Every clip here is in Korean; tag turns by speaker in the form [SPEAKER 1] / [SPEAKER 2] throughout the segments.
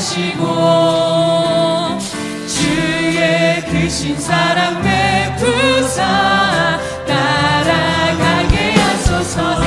[SPEAKER 1] 하시고 주의 크신 사랑 베푸사 따라가게 하소서.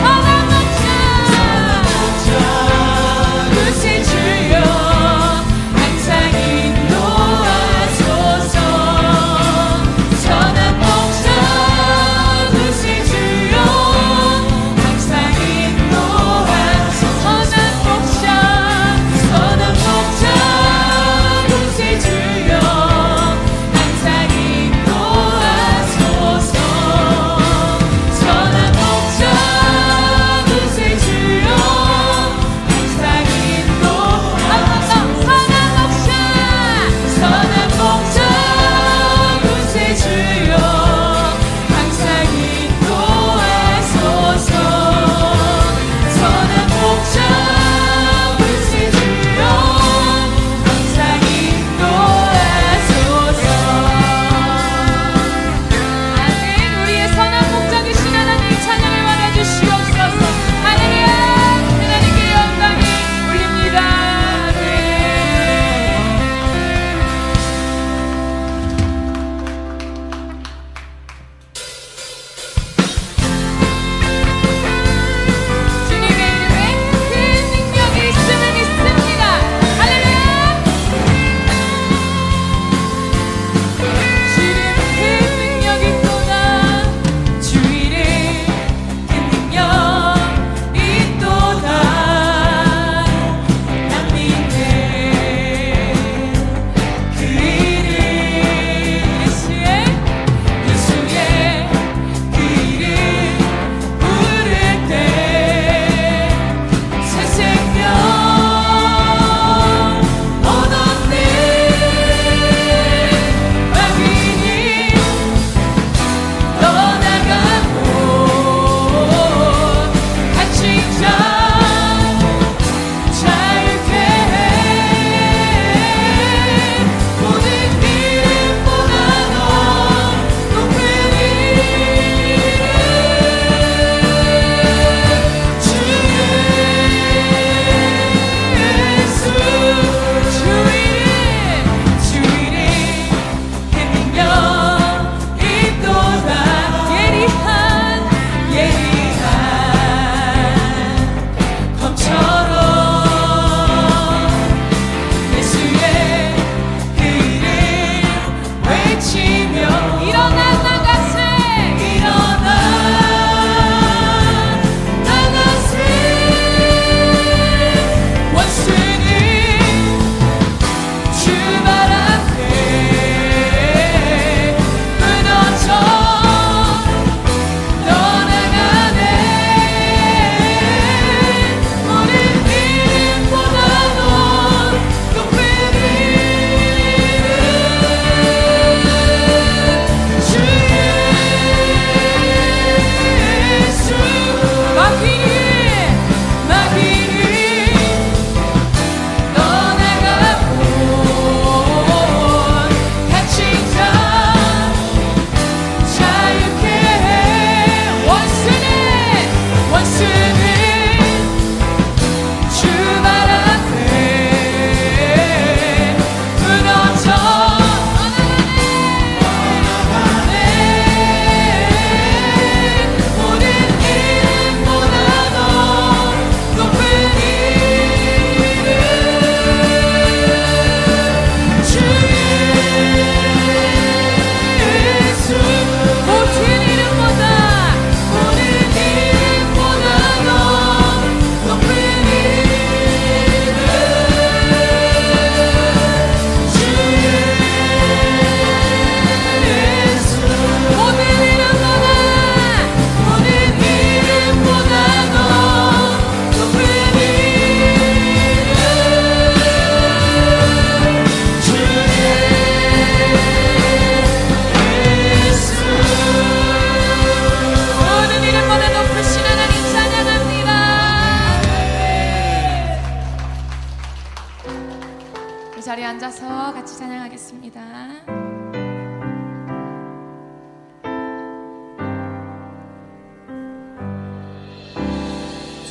[SPEAKER 2] 자리에 앉아서 같이 찬양하겠습니다.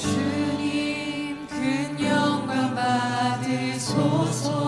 [SPEAKER 1] 주님 큰 영광 받으소서.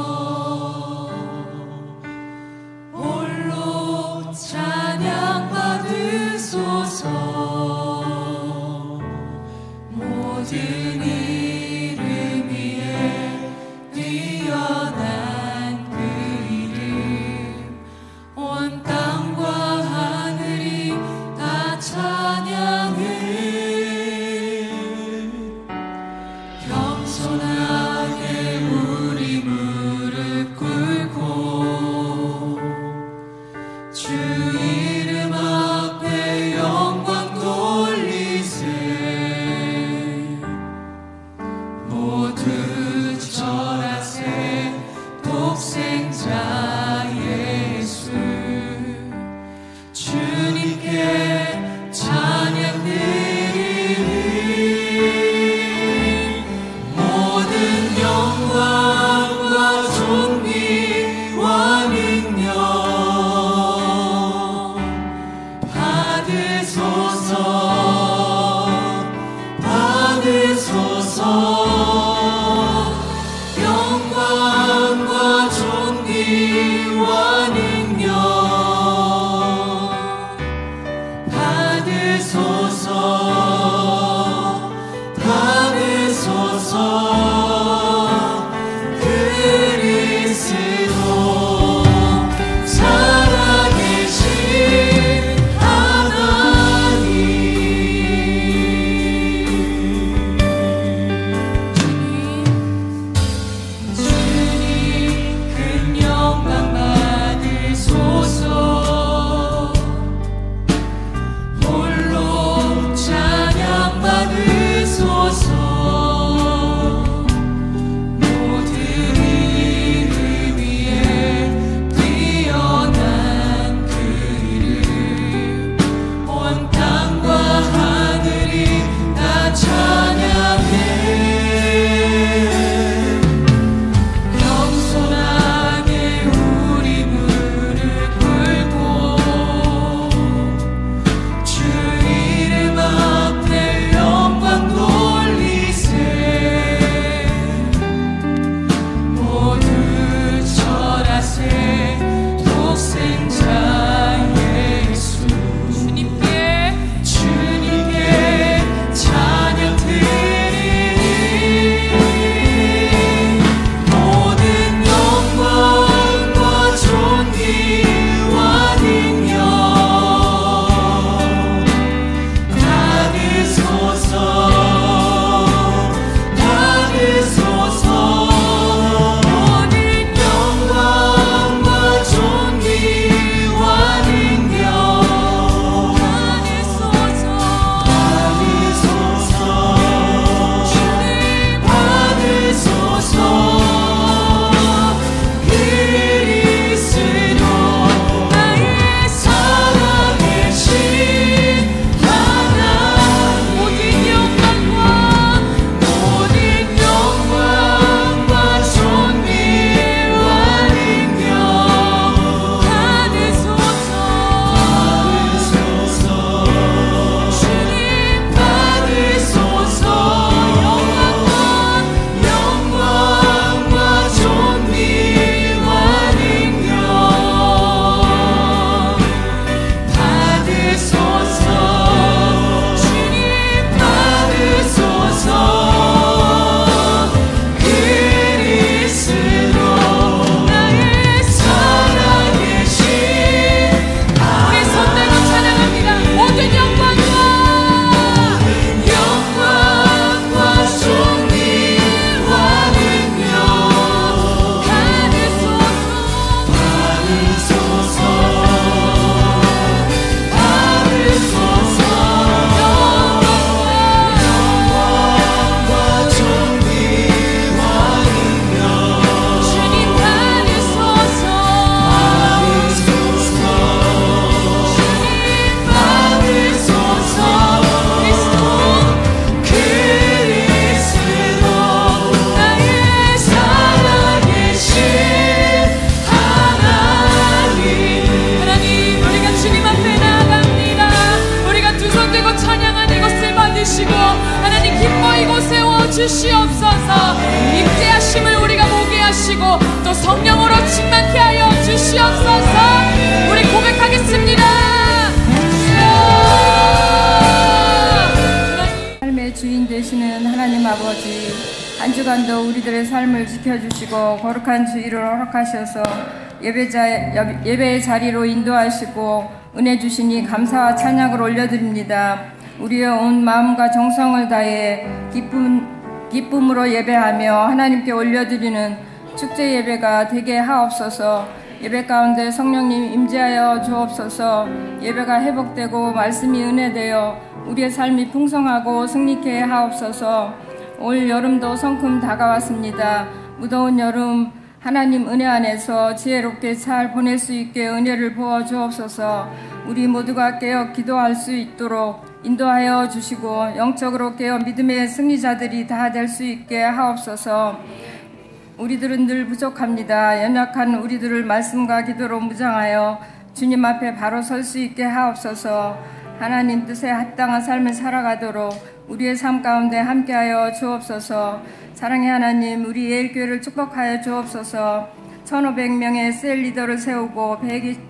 [SPEAKER 2] 성령으로 충만케 하여 주시옵소서. 우리 고백하겠습니다.
[SPEAKER 3] 삶의 주인 되시는 하나님 아버지, 한 주간도 우리들의 삶을 지켜주시고 거룩한 주일을 허락하셔서 예배의 자리로 인도하시고 은혜 주시니 감사와 찬양을 올려드립니다. 우리의 온 마음과 정성을 다해 기쁨으로 예배하며 하나님께 올려드리는 축제 예배가 되게 하옵소서. 예배 가운데 성령님 임재하여 주옵소서. 예배가 회복되고 말씀이 은혜되어 우리의 삶이 풍성하고 승리케 하옵소서. 올 여름도 성큼 다가왔습니다. 무더운 여름 하나님 은혜 안에서 지혜롭게 잘 보낼 수 있게 은혜를 부어 주옵소서. 우리 모두가 깨어 기도할 수 있도록 인도하여 주시고 영적으로 깨어 믿음의 승리자들이 다 될 수 있게 하옵소서. 우리들은 늘 부족합니다. 연약한 우리들을 말씀과 기도로 무장하여 주님 앞에 바로 설 수 있게 하옵소서. 하나님 뜻에 합당한 삶을 살아가도록 우리의 삶 가운데 함께하여 주옵소서. 사랑의 하나님, 우리 예일교회를 축복하여 주옵소서. 1500명의 셀 리더를 세우고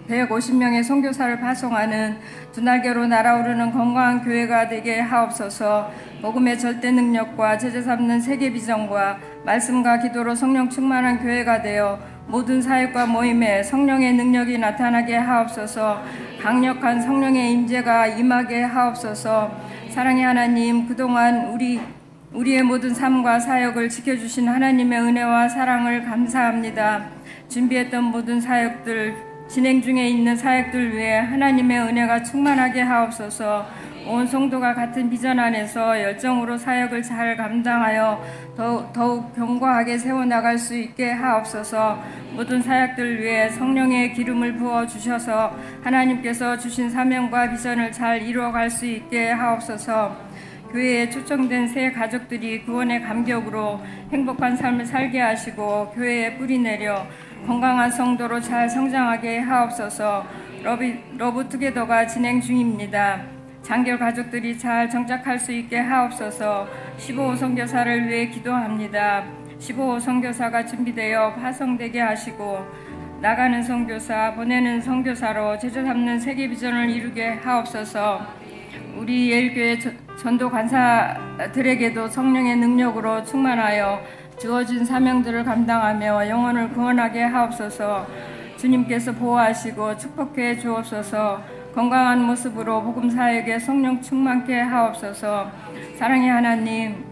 [SPEAKER 3] 150명의 선교사를 파송하는 두 날개로 날아오르는 건강한 교회가 되게 하옵소서. 복음의 절대 능력과 제자 삼는 세계 비전과 말씀과 기도로 성령 충만한 교회가 되어 모든 사역과 모임에 성령의 능력이 나타나게 하옵소서. 강력한 성령의 임재가 임하게 하옵소서. 사랑의 하나님, 그동안 우리의 모든 삶과 사역을 지켜주신 하나님의 은혜와 사랑을 감사합니다. 준비했던 모든 사역들, 진행 중에 있는 사역들 위해 하나님의 은혜가 충만하게 하옵소서. 온 성도가 같은 비전 안에서 열정으로 사역을 잘 감당하여 더욱 견고하게 세워나갈 수 있게 하옵소서. 모든 사역들 위해 성령의 기름을 부어주셔서 하나님께서 주신 사명과 비전을 잘 이루어갈 수 있게 하옵소서. 교회에 초청된 새 가족들이 구원의 감격으로 행복한 삶을 살게 하시고 교회에 뿌리 내려 건강한 성도로 잘 성장하게 하옵소서. 러브 투게더가 진행 중입니다. 장결 가족들이 잘 정착할 수 있게 하옵소서. 15호 선교사를 위해 기도합니다. 15호 선교사가 준비되어 파송되게 하시고 나가는 선교사, 보내는 선교사로 제자 삼는 세계 비전을 이루게 하옵소서. 우리 예일교회 전도 간사들에게도 성령의 능력으로 충만하여 주어진 사명들을 감당하며 영혼을 구원하게 하옵소서. 주님께서 보호하시고 축복해 주옵소서. 건강한 모습으로 복음 사역에 성령 충만케 하옵소서. 사랑의 하나님,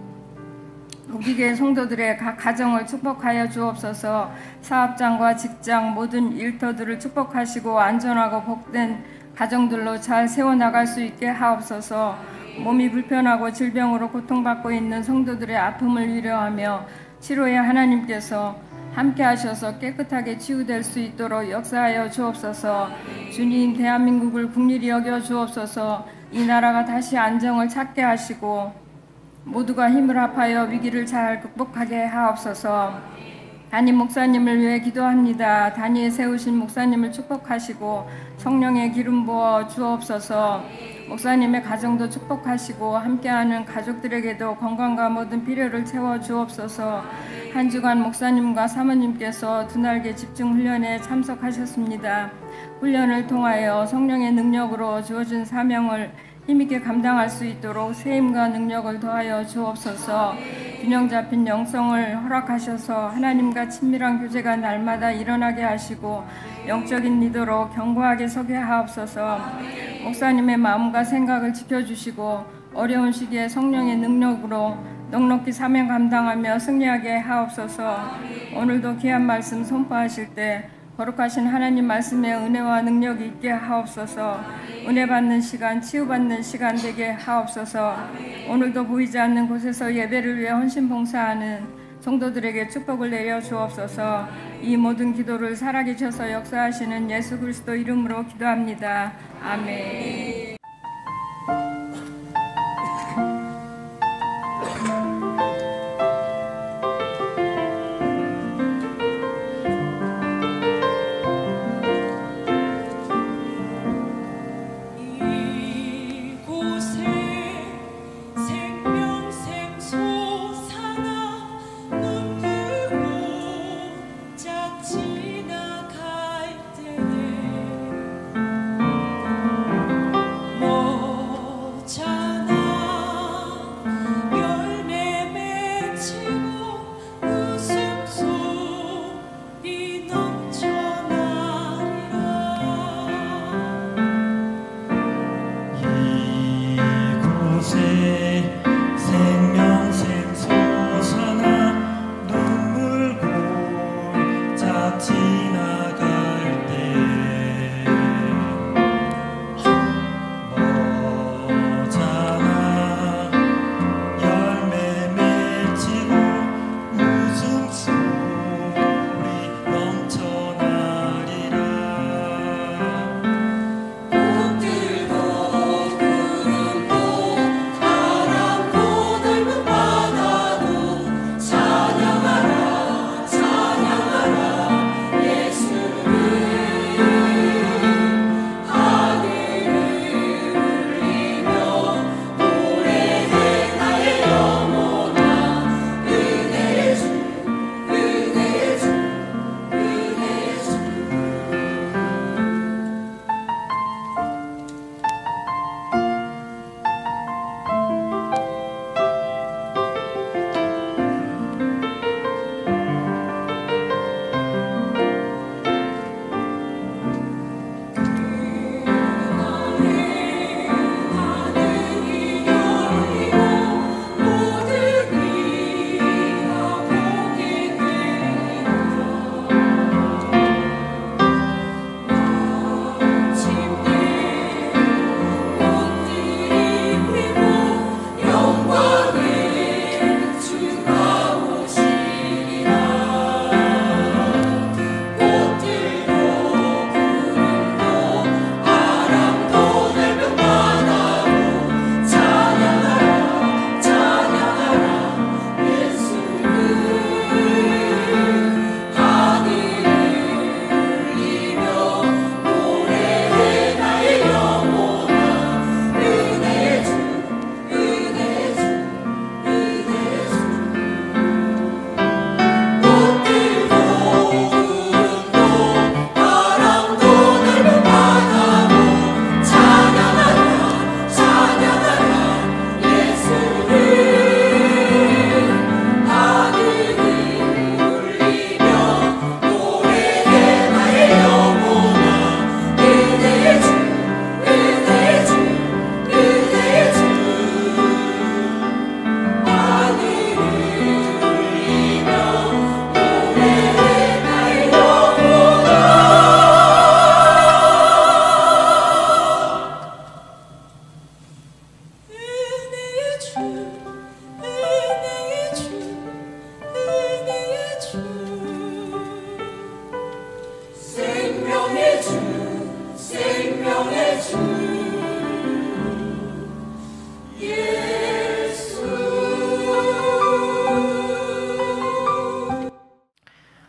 [SPEAKER 3] 우리의 성도들의 각 가정을 축복하여 주옵소서. 사업장과 직장 모든 일터들을 축복하시고 안전하고 복된 가정들로 잘 세워나갈 수 있게 하옵소서. 몸이 불편하고 질병으로 고통받고 있는 성도들의 아픔을 위로하며 치료에 하나님께서 함께 하셔서 깨끗하게 치유될 수 있도록 역사하여 주옵소서. 주님, 대한민국을 긍휼히 여겨 주옵소서. 이 나라가 다시 안정을 찾게 하시고 모두가 힘을 합하여 위기를 잘 극복하게 하옵소서. 담임 목사님을 위해 기도합니다. 단위에 세우신 목사님을 축복하시고 성령의 기름 부어 주옵소서. 목사님의 가정도 축복하시고 함께하는 가족들에게도 건강과 모든 필요를 채워 주옵소서. 한 주간 목사님과 사모님께서 두 날개 집중 훈련에 참석하셨습니다. 훈련을 통하여 성령의 능력으로 주어진 사명을 힘있게 감당할 수 있도록 세임과 능력을 더하여 주옵소서. 균형 잡힌 영성을 허락하셔서 하나님과 친밀한 교제가 날마다 일어나게 하시고 영적인 리더로 견고하게 서게 하옵소서. 목사님의 마음과 생각을 지켜주시고 어려운 시기에 성령의 능력으로 넉넉히 사명 감당하며 승리하게 하옵소서. 오늘도 귀한 말씀 선포하실 때 거룩하신 하나님 말씀의 은혜와 능력이 있게 하옵소서. 은혜 받는 시간, 치유받는 시간 되게 하옵소서. 오늘도 보이지 않는 곳에서 예배를 위해 헌신 봉사하는 성도들에게 축복을 내려 주옵소서. 이 모든 기도를 살아계셔서 역사하시는 예수 그리스도 이름으로 기도합니다. 아멘.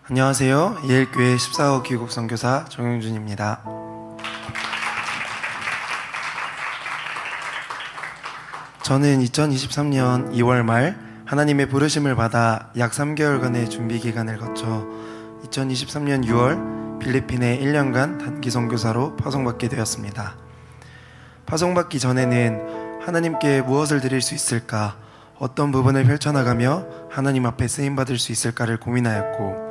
[SPEAKER 4] 안녕하세요. 예일교회 14호 귀국 선교사 정영준입니다. 저는 2023년 2월 말 하나님의 부르심을 받아 약 3개월간의 준비 기간을 거쳐 2023년 6월 필리핀에 1년간 단기 선교사로 파송받게 되었습니다. 파송받기 전에는 하나님께 무엇을 드릴 수 있을까, 어떤 부분을 펼쳐나가며 하나님 앞에 쓰임받을 수 있을까를 고민하였고,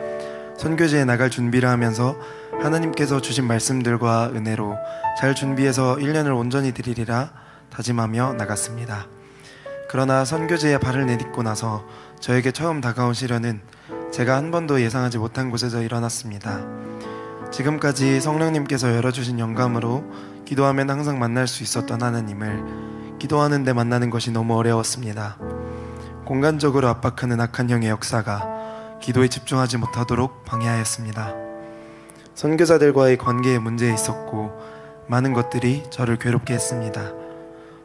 [SPEAKER 4] 선교지에 나갈 준비를 하면서 하나님께서 주신 말씀들과 은혜로 잘 준비해서 1년을 온전히 드리리라 다짐하며 나갔습니다. 그러나 선교지에 발을 내딛고 나서 저에게 처음 다가온 시련은 제가 한 번도 예상하지 못한 곳에서 일어났습니다. 지금까지 성령님께서 열어주신 영감으로 기도하면 항상 만날 수 있었던 하나님을 기도하는데 만나는 것이 너무 어려웠습니다. 공간적으로 압박하는 악한 영의 역사가 기도에 집중하지 못하도록 방해하였습니다. 선교사들과의 관계에 문제 있었고 많은 것들이 저를 괴롭게 했습니다.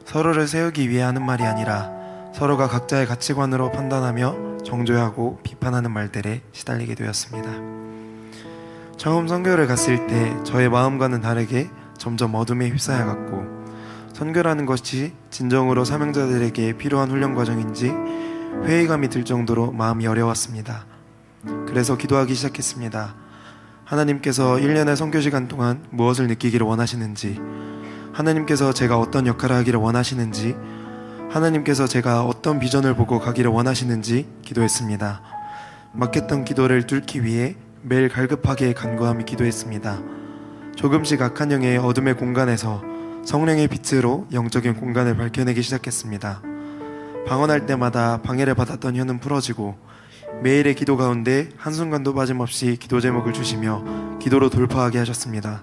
[SPEAKER 4] 서로를 세우기 위해 하는 말이 아니라 서로가 각자의 가치관으로 판단하며 정죄하고 비판하는 말들에 시달리게 되었습니다. 처음 선교를 갔을 때 저의 마음과는 다르게 점점 어둠에 휩싸여갔고, 선교라는 것이 진정으로 사명자들에게 필요한 훈련 과정인지 회의감이 들 정도로 마음이 어려웠습니다. 그래서 기도하기 시작했습니다. 하나님께서 1년의 선교 시간 동안 무엇을 느끼기를 원하시는지, 하나님께서 제가 어떤 역할을 하기를 원하시는지, 하나님께서 제가 어떤 비전을 보고 가기를 원하시는지 기도했습니다. 막혔던 기도를 뚫기 위해 매일 갈급하게 간구하며 기도했습니다. 조금씩 악한 영의 어둠의 공간에서 성령의 빛으로 영적인 공간을 밝혀내기 시작했습니다. 방언할 때마다 방해를 받았던 혀는 풀어지고 매일의 기도 가운데 한순간도 빠짐없이 기도 제목을 주시며 기도로 돌파하게 하셨습니다.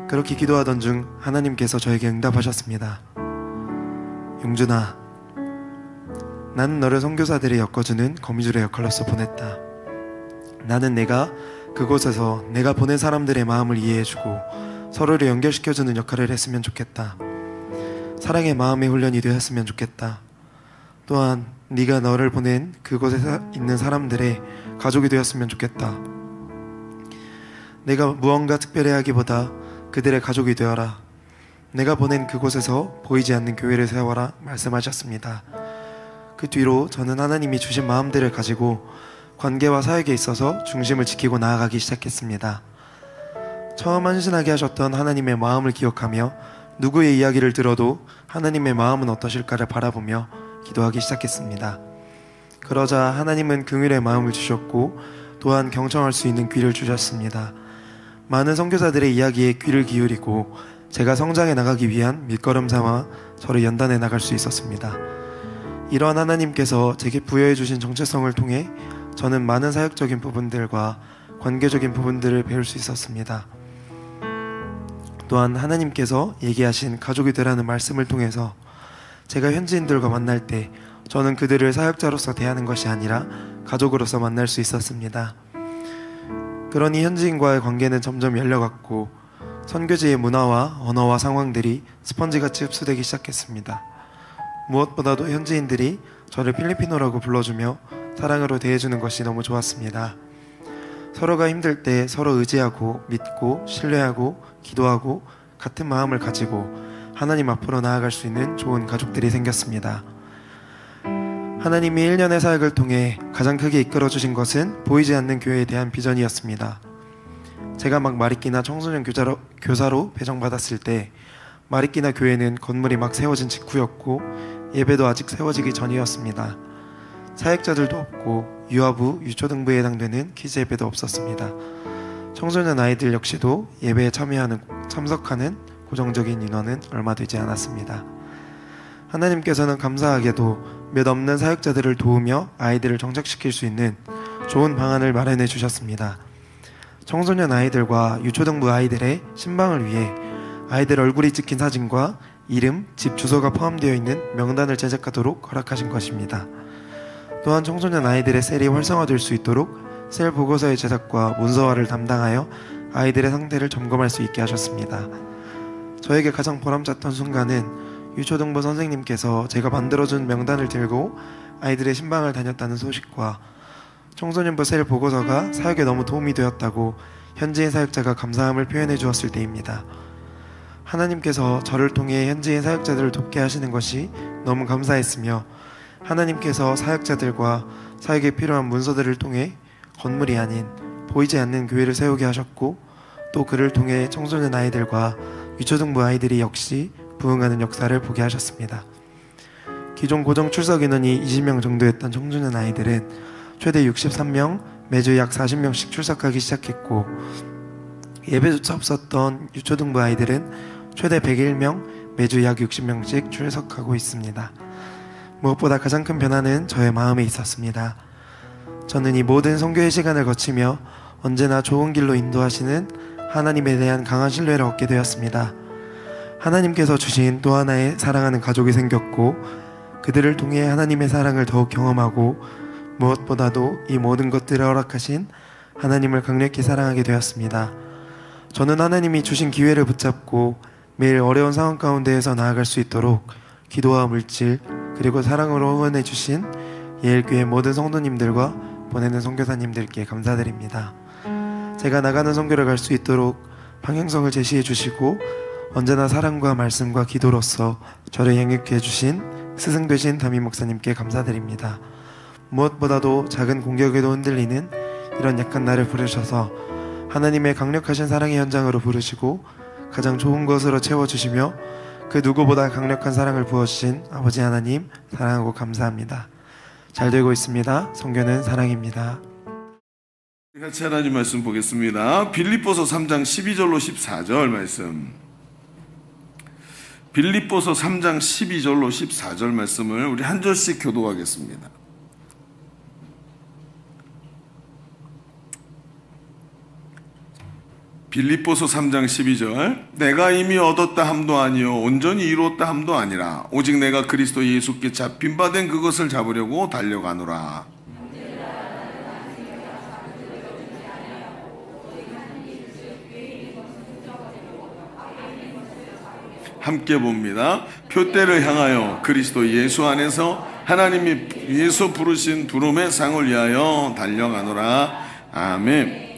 [SPEAKER 4] 그렇게 기도하던 중 하나님께서 저에게 응답하셨습니다. 용준아, 나는 너를 선교사들이 엮어주는 거미줄의 역할로서 보냈다. 나는 내가 그곳에서 내가 보낸 사람들의 마음을 이해해주고 서로를 연결시켜주는 역할을 했으면 좋겠다. 사랑의 마음의 훈련이 되었으면 좋겠다. 또한 네가 너를 보낸 그곳에 있는 사람들의 가족이 되었으면 좋겠다. 내가 무언가 특별해하기보다 그들의 가족이 되어라. 내가 보낸 그곳에서 보이지 않는 교회를 세워라 말씀하셨습니다. 그 뒤로 저는 하나님이 주신 마음들을 가지고 관계와 사역에 있어서 중심을 지키고 나아가기 시작했습니다. 처음 헌신하게 하셨던 하나님의 마음을 기억하며 누구의 이야기를 들어도 하나님의 마음은 어떠실까를 바라보며 기도하기 시작했습니다. 그러자 하나님은 긍휼의 마음을 주셨고 또한 경청할 수 있는 귀를 주셨습니다. 많은 선교사들의 이야기에 귀를 기울이고 제가 성장해 나가기 위한 밑거름 삼아 저를 연단해 나갈 수 있었습니다. 이러한 하나님께서 제게 부여해 주신 정체성을 통해 저는 많은 사역적인 부분들과 관계적인 부분들을 배울 수 있었습니다. 또한 하나님께서 얘기하신 가족이 되라는 말씀을 통해서 제가 현지인들과 만날 때 저는 그들을 사역자로서 대하는 것이 아니라 가족으로서 만날 수 있었습니다. 그러니 현지인과의 관계는 점점 열려갔고 선교지의 문화와 언어와 상황들이 스펀지같이 흡수되기 시작했습니다. 무엇보다도 현지인들이 저를 필리피노라고 불러주며 사랑으로 대해주는 것이 너무 좋았습니다. 서로가 힘들 때 서로 의지하고 믿고 신뢰하고 기도하고 같은 마음을 가지고 하나님 앞으로 나아갈 수 있는 좋은 가족들이 생겼습니다. 하나님이 1년의 사역을 통해 가장 크게 이끌어주신 것은 보이지 않는 교회에 대한 비전이었습니다. 제가 막 마리끼나 청소년 교사로 배정받았을 때 마리끼나 교회는 건물이 막 세워진 직후였고 예배도 아직 세워지기 전이었습니다. 사역자들도 없고 유아부, 유초등부에 해당되는 키즈 예배도 없었습니다. 청소년 아이들 역시도 예배에 참석하는 고정적인 인원은 얼마 되지 않았습니다. 하나님께서는 감사하게도 몇 없는 사역자들을 도우며 아이들을 정착시킬 수 있는 좋은 방안을 마련해 주셨습니다. 청소년 아이들과 유초등부 아이들의 신방을 위해 아이들 얼굴이 찍힌 사진과 이름, 집 주소가 포함되어 있는 명단을 제작하도록 허락하신 것입니다. 또한 청소년 아이들의 셀이 활성화될 수 있도록 셀 보고서의 제작과 문서화를 담당하여 아이들의 상태를 점검할 수 있게 하셨습니다. 저에게 가장 보람찼던 순간은 유초등부 선생님께서 제가 만들어준 명단을 들고 아이들의 신방을 다녔다는 소식과 청소년부 셀 보고서가 사역에 너무 도움이 되었다고 현지인 사역자가 감사함을 표현해 주었을 때입니다. 하나님께서 저를 통해 현지인 사역자들을 돕게 하시는 것이 너무 감사했으며 하나님께서 사역자들과 사역에 필요한 문서들을 통해 건물이 아닌 보이지 않는 교회를 세우게 하셨고 또 그를 통해 청소년 아이들과 유초등부 아이들이 역시 부흥하는 역사를 보게 하셨습니다. 기존 고정 출석 인원이 20명 정도였던 청소년 아이들은 최대 63명, 매주 약 40명씩 출석하기 시작했고 예배조차 없었던 유초등부 아이들은 최대 101명, 매주 약 60명씩 출석하고 있습니다. 무엇보다 가장 큰 변화는 저의 마음에 있었습니다. 저는 이 모든 선교의 시간을 거치며 언제나 좋은 길로 인도하시는 하나님에 대한 강한 신뢰를 얻게 되었습니다. 하나님께서 주신 또 하나의 사랑하는 가족이 생겼고 그들을 통해 하나님의 사랑을 더욱 경험하고 무엇보다도 이 모든 것들을 허락하신 하나님을 강력히 사랑하게 되었습니다. 저는 하나님이 주신 기회를 붙잡고 매일 어려운 상황 가운데에서 나아갈 수 있도록 기도와 물질 그리고 사랑으로 후원해 주신 예일교회 모든 성도님들과 보내는 선교사님들께 감사드립니다. 제가 나가는 선교를 갈 수 있도록 방향성을 제시해 주시고 언제나 사랑과 말씀과 기도로서 저를 양육해 주신 스승 되신 담임 목사님께 감사드립니다. 무엇보다도 작은 공격에도 흔들리는 이런 약한 나를 부르셔서 하나님의 강력하신 사랑의 현장으로 부르시고 가장 좋은 것으로 채워주시며 그 누구보다 강력한 사랑을 부어주신 아버지 하나님 사랑하고 감사합니다. 잘 되고 있습니다. 선교는 사랑입니다.
[SPEAKER 5] 같이 하나님 말씀 보겠습니다. 빌립보서 3장 12절로 14절 말씀. 빌립보서 3장 12절로 14절 말씀을 우리 한 절씩 교독하겠습니다. 빌립보서 3장 12절 내가 이미 얻었다 함도 아니요 온전히 이루었다 함도 아니라 오직 내가 그리스도 예수께 잡힌 바 된 그것을 잡으려고 달려가노라. 함께 봅니다. 표대를 향하여 그리스도 예수 안에서 하나님이 위에서 부르신 부름의 상을 위하여 달려가노라. 아멘.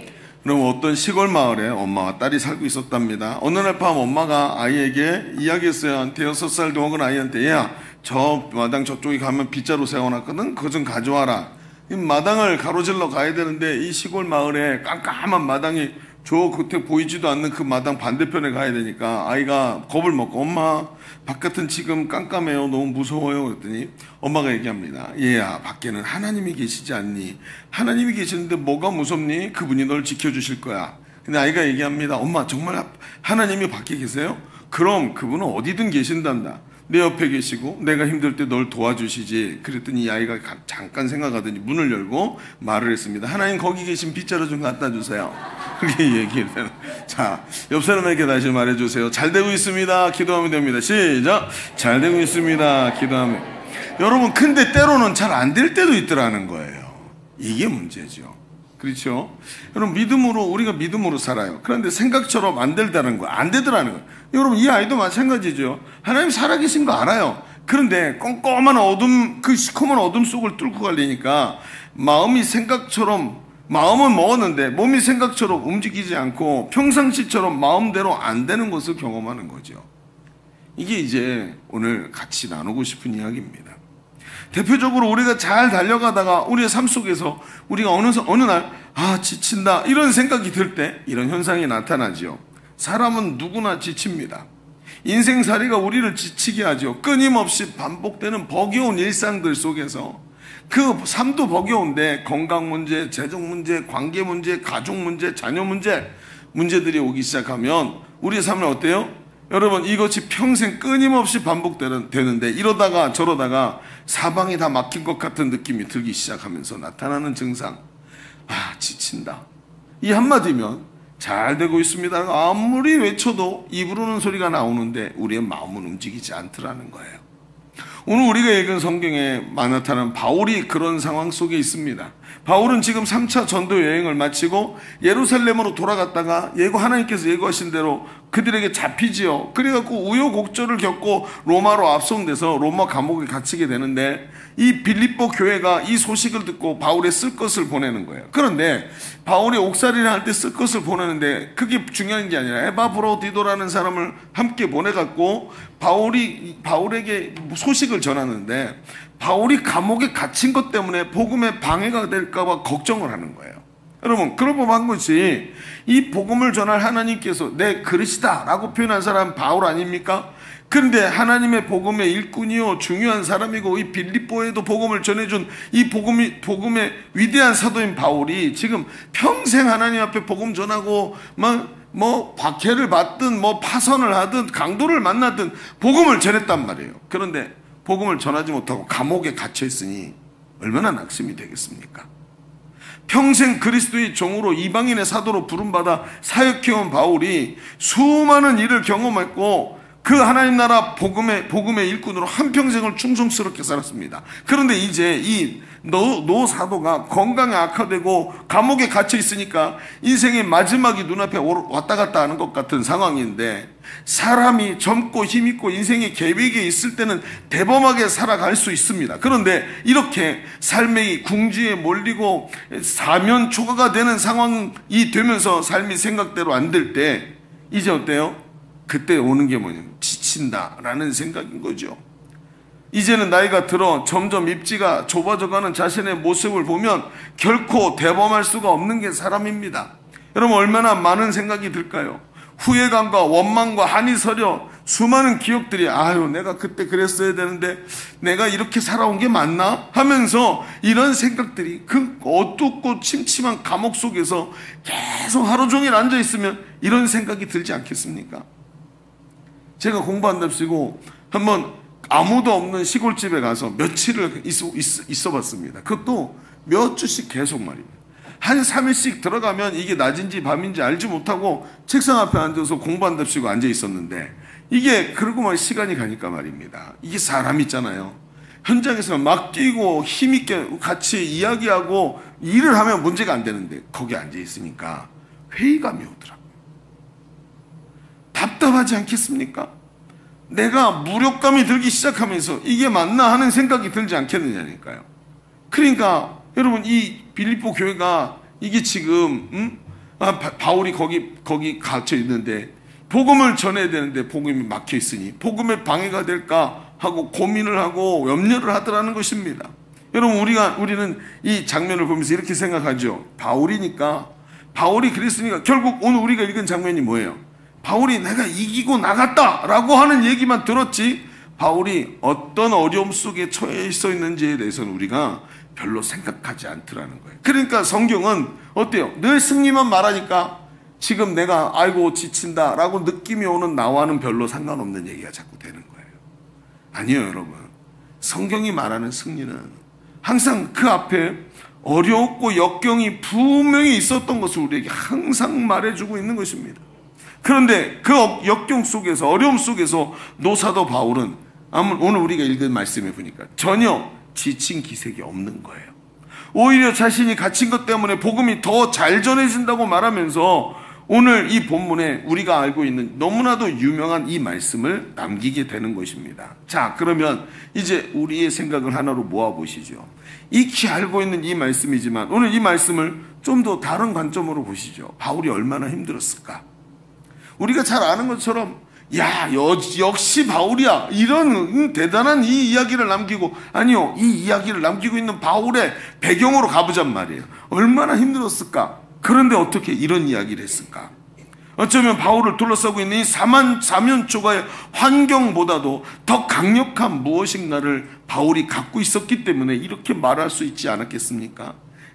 [SPEAKER 5] 그럼 어떤 시골 마을에 엄마와 딸이 살고 있었답니다. 어느 날 밤 엄마가 아이에게 이야기했어요. 대여섯 살 먹은 아이한테 야, 저 마당 저쪽에 가면 빗자루 세워놨거든. 그거 좀 가져와라. 이 마당을 가로질러 가야 되는데 이 시골 마을에 깜깜한 마당이 저 겉에 보이지도 않는 그 마당 반대편에 가야 되니까 아이가 겁을 먹고 엄마 바깥은 지금 깜깜해요. 너무 무서워요. 그랬더니 엄마가 얘기합니다. 얘야 밖에는 하나님이 계시지 않니? 하나님이 계시는데 뭐가 무섭니? 그분이 널 지켜주실 거야. 근데 아이가 얘기합니다. 엄마 정말 하나님이 밖에 계세요? 그럼 그분은 어디든 계신단다. 내 옆에 계시고 내가 힘들 때 널 도와주시지. 그랬더니 이 아이가 잠깐 생각하더니 문을 열고 말을 했습니다. 하나님 거기 계신 빗자루 좀 갖다 주세요. 그렇게 얘기를 해요. 자, 옆 사람에게 다시 말해주세요. 잘 되고 있습니다. 기도하면 됩니다. 시작. 잘 되고 있습니다. 기도하면. 여러분 근데 때로는 잘 안 될 때도 있더라는 거예요. 이게 문제죠. 그렇죠? 여러분 믿음으로 우리가 믿음으로 살아요. 그런데 생각처럼 안 되더라는 거예요. 안 되더라는 거예요. 여러분 이 아이도 마찬가지죠. 하나님 살아계신 거 알아요. 그런데 껌껌한 어둠, 그 시커먼 어둠 속을 뚫고 가려니까 마음이 생각처럼, 마음은 먹었는데 몸이 생각처럼 움직이지 않고 평상시처럼 마음대로 안 되는 것을 경험하는 거죠. 이게 이제 오늘 같이 나누고 싶은 이야기입니다. 대표적으로 우리가 잘 달려가다가 우리의 삶 속에서 우리가 어느 날 지친다 이런 생각이 들 때 이런 현상이 나타나죠. 사람은 누구나 지칩니다. 인생살이가 우리를 지치게 하죠. 끊임없이 반복되는 버거운 일상들 속에서 그 삶도 버거운데 건강 문제, 재정 문제, 관계 문제, 가족 문제, 자녀 문제들이 오기 시작하면 우리의 삶은 어때요? 여러분 이것이 평생 끊임없이 반복되는데 이러다가 저러다가 사방이 다 막힌 것 같은 느낌이 들기 시작하면서 나타나는 증상, 지친다. 이 한마디면 잘 되고 있습니다. 아무리 외쳐도 입으로는 소리가 나오는데 우리의 마음은 움직이지 않더라는 거예요. 오늘 우리가 읽은 성경에 나타난 바울이 그런 상황 속에 있습니다. 바울은 지금 3차 전도 여행을 마치고 예루살렘으로 돌아갔다가 하나님께서 예고하신 대로 그들에게 잡히지요. 그래갖고 우여곡절을 겪고 로마로 압송돼서 로마 감옥에 갇히게 되는데 이 빌립보 교회가 이 소식을 듣고 바울의 쓸 것을 보내는 거예요. 그런데 바울이 옥살이를 할 때 쓸 것을 보내는데 그게 중요한 게 아니라 에바브로디도라는 사람을 함께 보내갖고 바울에게 소식을 전하는데 바울이 감옥에 갇힌 것 때문에 복음에 방해가 될까봐 걱정을 하는 거예요. 여러분 그럴 법한 것이 이 복음을 전할 하나님께서 내 그릇이다 라고 표현한 사람 바울 아닙니까? 그런데 하나님의 복음의 일꾼이요 중요한 사람이고 이 빌립보에도 복음을 전해준 이 복음의 위대한 사도인 바울이 지금 평생 하나님 앞에 복음 전하고 박해를 받든 파선을 하든 강도를 만나든 복음을 전했단 말이에요. 그런데 복음을 전하지 못하고 감옥에 갇혀 있으니 얼마나 낙심이 되겠습니까? 평생 그리스도의 종으로 이방인의 사도로 부름받아 사역해온 바울이 수많은 일을 경험했고 그 하나님 나라 복음의 일꾼으로 한평생을 충성스럽게 살았습니다. 그런데 이제 이 노 사도가 건강이 악화되고 감옥에 갇혀 있으니까 인생의 마지막이 눈앞에 왔다 갔다 하는 것 같은 상황인데 사람이 젊고 힘있고 인생의 계획이 있을 때는 대범하게 살아갈 수 있습니다. 그런데 이렇게 삶의 궁지에 몰리고 사면초가가 되는 상황이 되면서 삶이 생각대로 안 될 때 이제 어때요? 그때 오는 게 뭐냐면 지친다라는 생각인 거죠. 이제는 나이가 들어 점점 입지가 좁아져가는 자신의 모습을 보면 결코 대범할 수가 없는 게 사람입니다. 여러분 얼마나 많은 생각이 들까요? 후회감과 원망과 한이 서려 수많은 기억들이 내가 그때 그랬어야 되는데 내가 이렇게 살아온 게 맞나? 하면서 이런 생각들이 그 어둡고 침침한 감옥 속에서 계속 하루 종일 앉아있으면 이런 생각이 들지 않겠습니까? 제가 공부한답시고 한번 아무도 없는 시골집에 가서 며칠을 있어 봤습니다. 그것도 몇 주씩 계속 말입니다. 한 3일씩 들어가면 이게 낮인지 밤인지 알지 못하고 책상 앞에 앉아서 공부한답시고 앉아 있었는데, 이게 그러고만 시간이 가니까 말입니다. 이게 사람 있잖아요. 현장에서 막 뛰고 힘있게 같이 이야기하고 일을 하면 문제가 안 되는데 거기 앉아 있으니까 회의감이 오더라고요. 답답하지 않겠습니까? 내가 무력감이 들기 시작하면서 이게 맞나 하는 생각이 들지 않겠느냐니까요. 그러니까 여러분, 이 빌립보 교회가 이게 지금 바울이 거기 갇혀 있는데 복음을 전해야 되는데 복음이 막혀 있으니 복음에 방해가 될까 하고 고민을 하고 염려를 하더라는 것입니다. 여러분, 우리는 이 장면을 보면서 이렇게 생각하죠. 바울이 그랬으니까 결국 오늘 우리가 읽은 장면이 뭐예요? 바울이 내가 이기고 나갔다라고 하는 얘기만 들었지, 바울이 어떤 어려움 속에 처해 있었는지에 대해서는 우리가 별로 생각하지 않더라는 거예요. 그러니까 성경은 어때요? 늘 승리만 말하니까 지금 내가 아이고 지친다라고 느낌이 오는 나와는 별로 상관없는 얘기가 자꾸 되는 거예요. 아니에요, 여러분. 성경이 말하는 승리는 항상 그 앞에 어렵고 역경이 분명히 있었던 것을 우리에게 항상 말해주고 있는 것입니다. 그런데 그 역경 속에서, 어려움 속에서 노사도 바울은 오늘 우리가 읽은 말씀에 보니까 전혀 지친 기색이 없는 거예요. 오히려 자신이 갇힌 것 때문에 복음이 더 잘 전해진다고 말하면서 오늘 이 본문에 우리가 알고 있는 너무나도 유명한 이 말씀을 남기게 되는 것입니다. 자, 그러면 이제 우리의 생각을 하나로 모아보시죠. 익히 알고 있는 이 말씀이지만 오늘 이 말씀을 좀 더 다른 관점으로 보시죠. 바울이 얼마나 힘들었을까? 우리가 잘 아는 것처럼 역시 바울이야, 이런 대단한 이 이야기를 남기고, 아니요, 이 이야기를 남기고 있는 바울의 배경으로 가보잔 말이에요. 얼마나 힘들었을까? 그런데 어떻게 이런 이야기를 했을까? 어쩌면 바울을 둘러싸고 있는 이 사면초가의 환경보다도 더 강력한 무엇인가를 바울이 갖고 있었기 때문에 이렇게 말할 수 있지 않았겠습니까?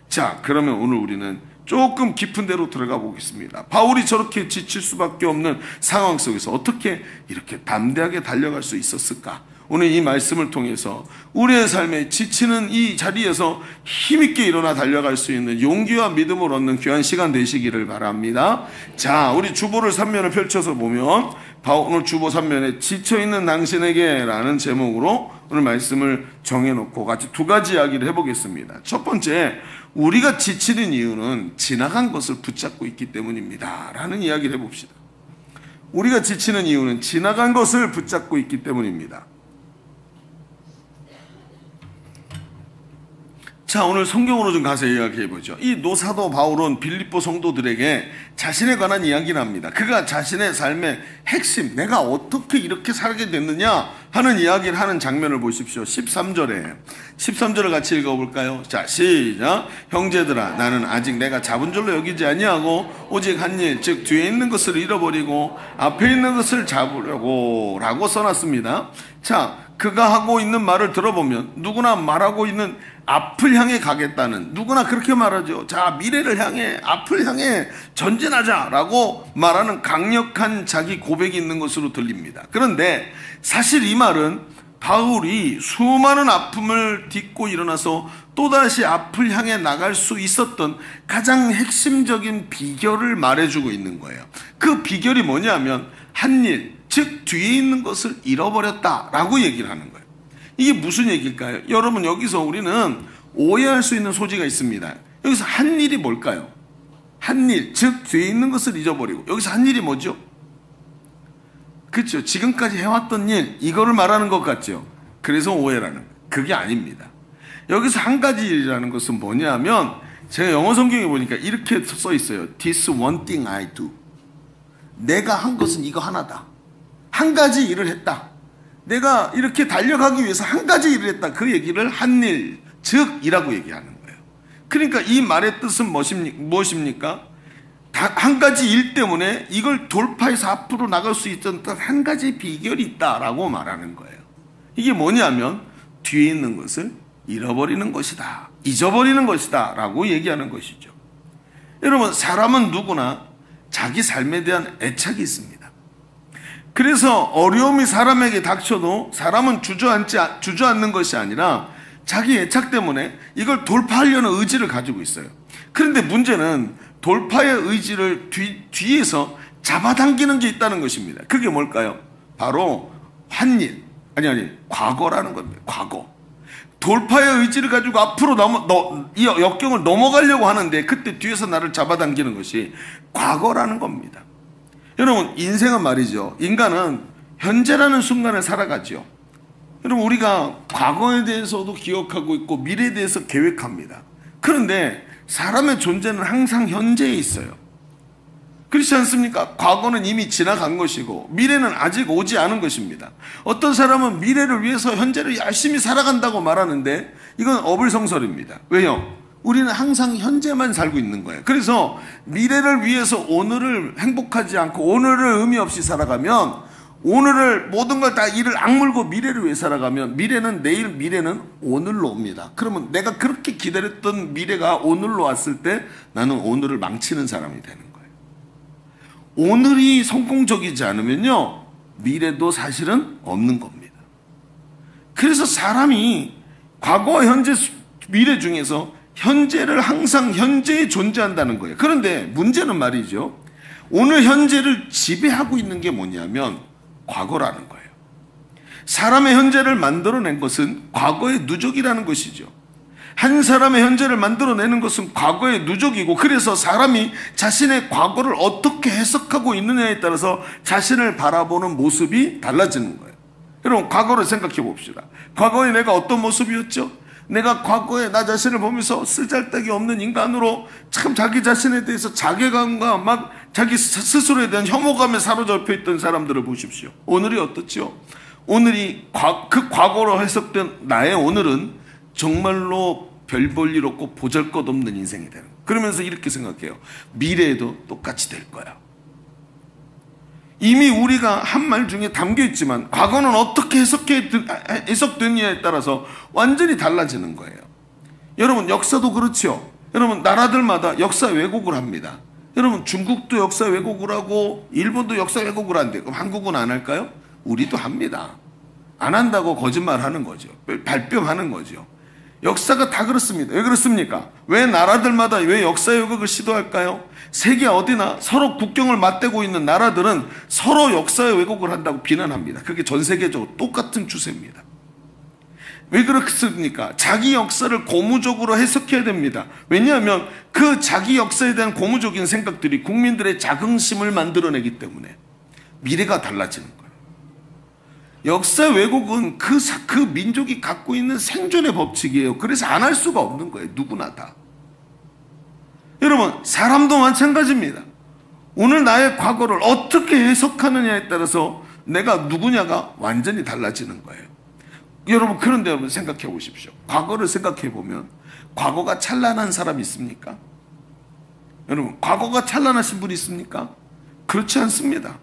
[SPEAKER 5] 자, 그러면 오늘 우리는 조금 깊은 데로 들어가 보겠습니다. 바울이 저렇게 지칠 수밖에 없는 상황 속에서 어떻게 이렇게 담대하게 달려갈 수 있었을까? 오늘 이 말씀을 통해서 우리의 삶에 지치는 이 자리에서 힘있게 일어나 달려갈 수 있는 용기와 믿음을 얻는 귀한 시간 되시기를 바랍니다. 자, 우리 주보를 3면을 펼쳐서 보면 오늘 주보 3면에 지쳐있는 당신에게 라는 제목으로 오늘 말씀을 정해놓고 같이 두 가지 이야기를 해보겠습니다. 첫 번째, 우리가 지치는 이유는 지나간 것을 붙잡고 있기 때문입니다 라는 이야기를 해봅시다. 우리가 지치는 이유는 지나간 것을 붙잡고 있기 때문입니다. 자, 오늘 성경으로 좀 가서 이야기해보죠. 이 노사도 바울은 빌립보 성도들에게 자신에 관한 이야기를 합니다. 그가 자신의 삶의 핵심, 내가 어떻게 이렇게 살게 됐느냐 하는 이야기를 하는 장면을 보십시오. 13절을 같이 읽어볼까요? 자, 시작. 형제들아, 나는 아직 내가 잡은 줄로 여기지 아니하고 오직 한 일, 즉 뒤에 있는 것을 잃어버리고 앞에 있는 것을 잡으려고 라고 써놨습니다. 자, 그가 하고 있는 말을 들어보면 누구나 말하고 있는 앞을 향해 가겠다는, 누구나 그렇게 말하죠. 자, 미래를 향해, 앞을 향해 전진하자라고 말하는 강력한 자기 고백이 있는 것으로 들립니다. 그런데 사실 이 말은 바울이 수많은 아픔을 딛고 일어나서 또다시 앞을 향해 나갈 수 있었던 가장 핵심적인 비결을 말해주고 있는 거예요. 그 비결이 뭐냐면 한 일, 즉 뒤에 있는 것을 잃어버렸다라고 얘기를 하는 거예요. 이게 무슨 얘기일까요? 여러분, 여기서 우리는 오해할 수 있는 소지가 있습니다. 여기서 한 일이 뭘까요? 한 일, 즉 뒤에 있는 것을 잊어버리고, 여기서 한 일이 뭐죠? 그렇죠. 지금까지 해왔던 일, 이거를 말하는 것 같죠. 그래서 오해라는 거예요. 그게 아닙니다. 여기서 한 가지 일이라는 것은 뭐냐면, 제가 영어 성경에 보니까 이렇게 써 있어요. This one thing I do. 내가 한 것은 이거 하나다. 한 가지 일을 했다. 내가 이렇게 달려가기 위해서 한 가지 일을 했다. 그 얘기를 한 일, 즉 이라고 얘기하는 거예요. 그러니까 이 말의 뜻은 무엇입니까? 한 가지 일 때문에 이걸 돌파해서 앞으로 나갈 수 있던 한 가지 비결이 있다라고 말하는 거예요. 이게 뭐냐면 뒤에 있는 것을 잃어버리는 것이다, 잊어버리는 것이다 라고 얘기하는 것이죠. 여러분, 사람은 누구나 자기 삶에 대한 애착이 있습니다. 그래서 어려움이 사람에게 닥쳐도 사람은 주저앉는 것이 아니라 자기 애착 때문에 이걸 돌파하려는 의지를 가지고 있어요. 그런데 문제는 돌파의 의지를 뒤에서 잡아당기는 게 있다는 것입니다. 그게 뭘까요? 바로 한일, 과거라는 겁니다. 과거. 돌파의 의지를 가지고 앞으로 이 역경을 넘어가려고 하는데 그때 뒤에서 나를 잡아당기는 것이 과거라는 겁니다. 여러분, 인생은 말이죠. 인간은 현재라는 순간을 살아가죠. 여러분, 우리가 과거에 대해서도 기억하고 있고 미래에 대해서 계획합니다. 그런데 사람의 존재는 항상 현재에 있어요. 그렇지 않습니까? 과거는 이미 지나간 것이고 미래는 아직 오지 않은 것입니다. 어떤 사람은 미래를 위해서 현재를 열심히 살아간다고 말하는데 이건 어불성설입니다. 왜요? 우리는 항상 현재만 살고 있는 거예요. 그래서 미래를 위해서 오늘을 행복하지 않고 오늘을 의미 없이 살아가면, 오늘을 모든 걸 다 이를 악물고 미래를 위해 살아가면 미래는 오늘로 옵니다. 그러면 내가 그렇게 기다렸던 미래가 오늘로 왔을 때 나는 오늘을 망치는 사람이 되는 거예요. 오늘이 성공적이지 않으면요, 미래도 사실은 없는 겁니다. 그래서 사람이 과거, 현재, 미래 중에서 현재를 항상 현재에 존재한다는 거예요. 그런데 문제는 말이죠, 오늘 현재를 지배하고 있는 게 뭐냐면 과거라는 거예요. 사람의 현재를 만들어낸 것은 과거의 누적이라는 것이죠. 한 사람의 현재를 만들어내는 것은 과거의 누적이고, 그래서 사람이 자신의 과거를 어떻게 해석하고 있느냐에 따라서 자신을 바라보는 모습이 달라지는 거예요. 여러분, 과거를 생각해 봅시다. 과거에 내가 어떤 모습이었죠? 내가 과거에 나 자신을 보면서 쓰잘데기 없는 인간으로 참 자기 자신에 대해서 자괴감과 막 자기 스스로에 대한 혐오감에 사로잡혀 있던 사람들을 보십시오. 오늘이 어떻죠? 오늘이 그 과거로 해석된 나의 오늘은 정말로 별 볼 일 없고 보잘것없는 인생이 되는 거예요. 그러면서 이렇게 생각해요. 미래에도 똑같이 될 거야. 이미 우리가 한 말 중에 담겨 있지만 과거는 어떻게 해석됐느냐에 따라서 완전히 달라지는 거예요. 여러분, 역사도 그렇죠. 여러분, 나라들마다 역사 왜곡을 합니다. 여러분, 중국도 역사 왜곡을 하고 일본도 역사 왜곡을 한대. 그럼 한국은 안 할까요? 우리도 합니다. 안 한다고 거짓말하는 거죠. 발뺌하는 거죠. 역사가 다 그렇습니다. 왜 그렇습니까? 왜 나라들마다 왜 역사 왜곡을 시도할까요? 세계 어디나 서로 국경을 맞대고 있는 나라들은 서로 역사의 왜곡을 한다고 비난합니다. 그게 전 세계적으로 똑같은 추세입니다. 왜 그렇습니까? 자기 역사를 고무적으로 해석해야 됩니다. 왜냐하면 그 자기 역사에 대한 고무적인 생각들이 국민들의 자긍심을 만들어내기 때문에 미래가 달라지는 거예요. 역사 왜곡은 그 민족이 갖고 있는 생존의 법칙이에요. 그래서 안 할 수가 없는 거예요. 누구나 다. 여러분, 사람도 마찬가지입니다. 오늘 나의 과거를 어떻게 해석하느냐에 따라서 내가 누구냐가 완전히 달라지는 거예요. 여러분, 그런데 여러분 생각해 보십시오. 과거를 생각해 보면 과거가 찬란한 사람이 있습니까? 여러분, 과거가 찬란하신 분이 있습니까? 그렇지 않습니다.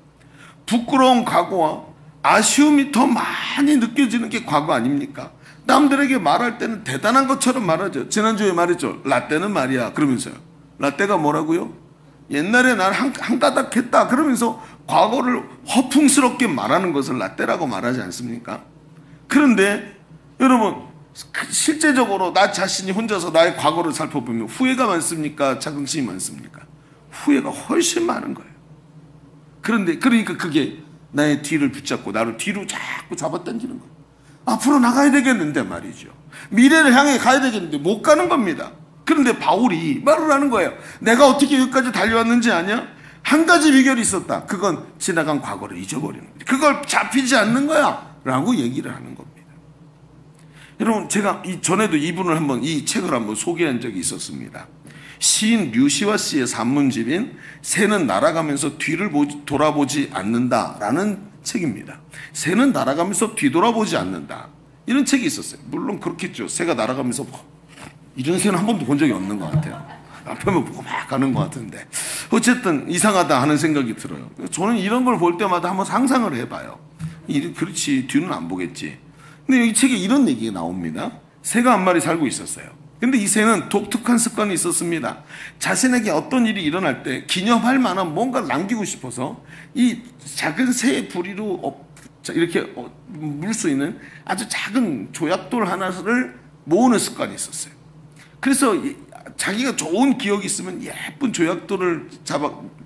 [SPEAKER 5] 부끄러운 과거와 아쉬움이 더 많이 느껴지는 게 과거 아닙니까? 남들에게 말할 때는 대단한 것처럼 말하죠. 지난주에 말했죠. 라떼는 말이야. 그러면서요. 라떼가 뭐라고요? 옛날에 난 한 가닥 했다. 그러면서 과거를 허풍스럽게 말하는 것을 라떼라고 말하지 않습니까? 그런데 여러분, 실제적으로 나 자신이 혼자서 나의 과거를 살펴보면 후회가 많습니까? 자긍심이 많습니까? 후회가 훨씬 많은 거예요. 그러니까 그게 나의 뒤를 붙잡고 나를 뒤로 자꾸 잡아당기는 거예요. 앞으로 나가야 되겠는데 말이죠. 미래를 향해 가야 되겠는데 못 가는 겁니다. 그런데 바울이 말을 하는 거예요. 내가 어떻게 여기까지 달려왔는지 아냐? 한 가지 비결이 있었다. 그건 지나간 과거를 잊어버리는 거예요. 그걸 잡히지 않는 거야 라고 얘기를 하는 겁니다. 여러분, 제가 전에도 이 책을 한번 소개한 적이 있었습니다. 시인 류시화 씨의 산문집인 새는 날아가면서 뒤를 돌아보지 않는다라는 책입니다. 새는 날아가면서 뒤돌아보지 않는다. 이런 책이 있었어요. 물론 그렇겠죠. 새가 날아가면서 이런 새는 한 번도 본 적이 없는 것 같아요. 앞에만 보고 막 가는 것 같은데 어쨌든 이상하다 하는 생각이 들어요. 저는 이런 걸 볼 때마다 한번 상상을 해봐요. 그렇지, 뒤는 안 보겠지. 근데 이 책에 이런 얘기가 나옵니다. 새가 한 마리 살고 있었어요. 근데 이 새는 독특한 습관이 있었습니다. 자신에게 어떤 일이 일어날 때 기념할 만한 뭔가를 남기고 싶어서 이 작은 새의 부리로 이렇게 물 수 있는 아주 작은 조약돌 하나를 모으는 습관이 있었어요. 그래서 자기가 좋은 기억이 있으면 예쁜 조약돌을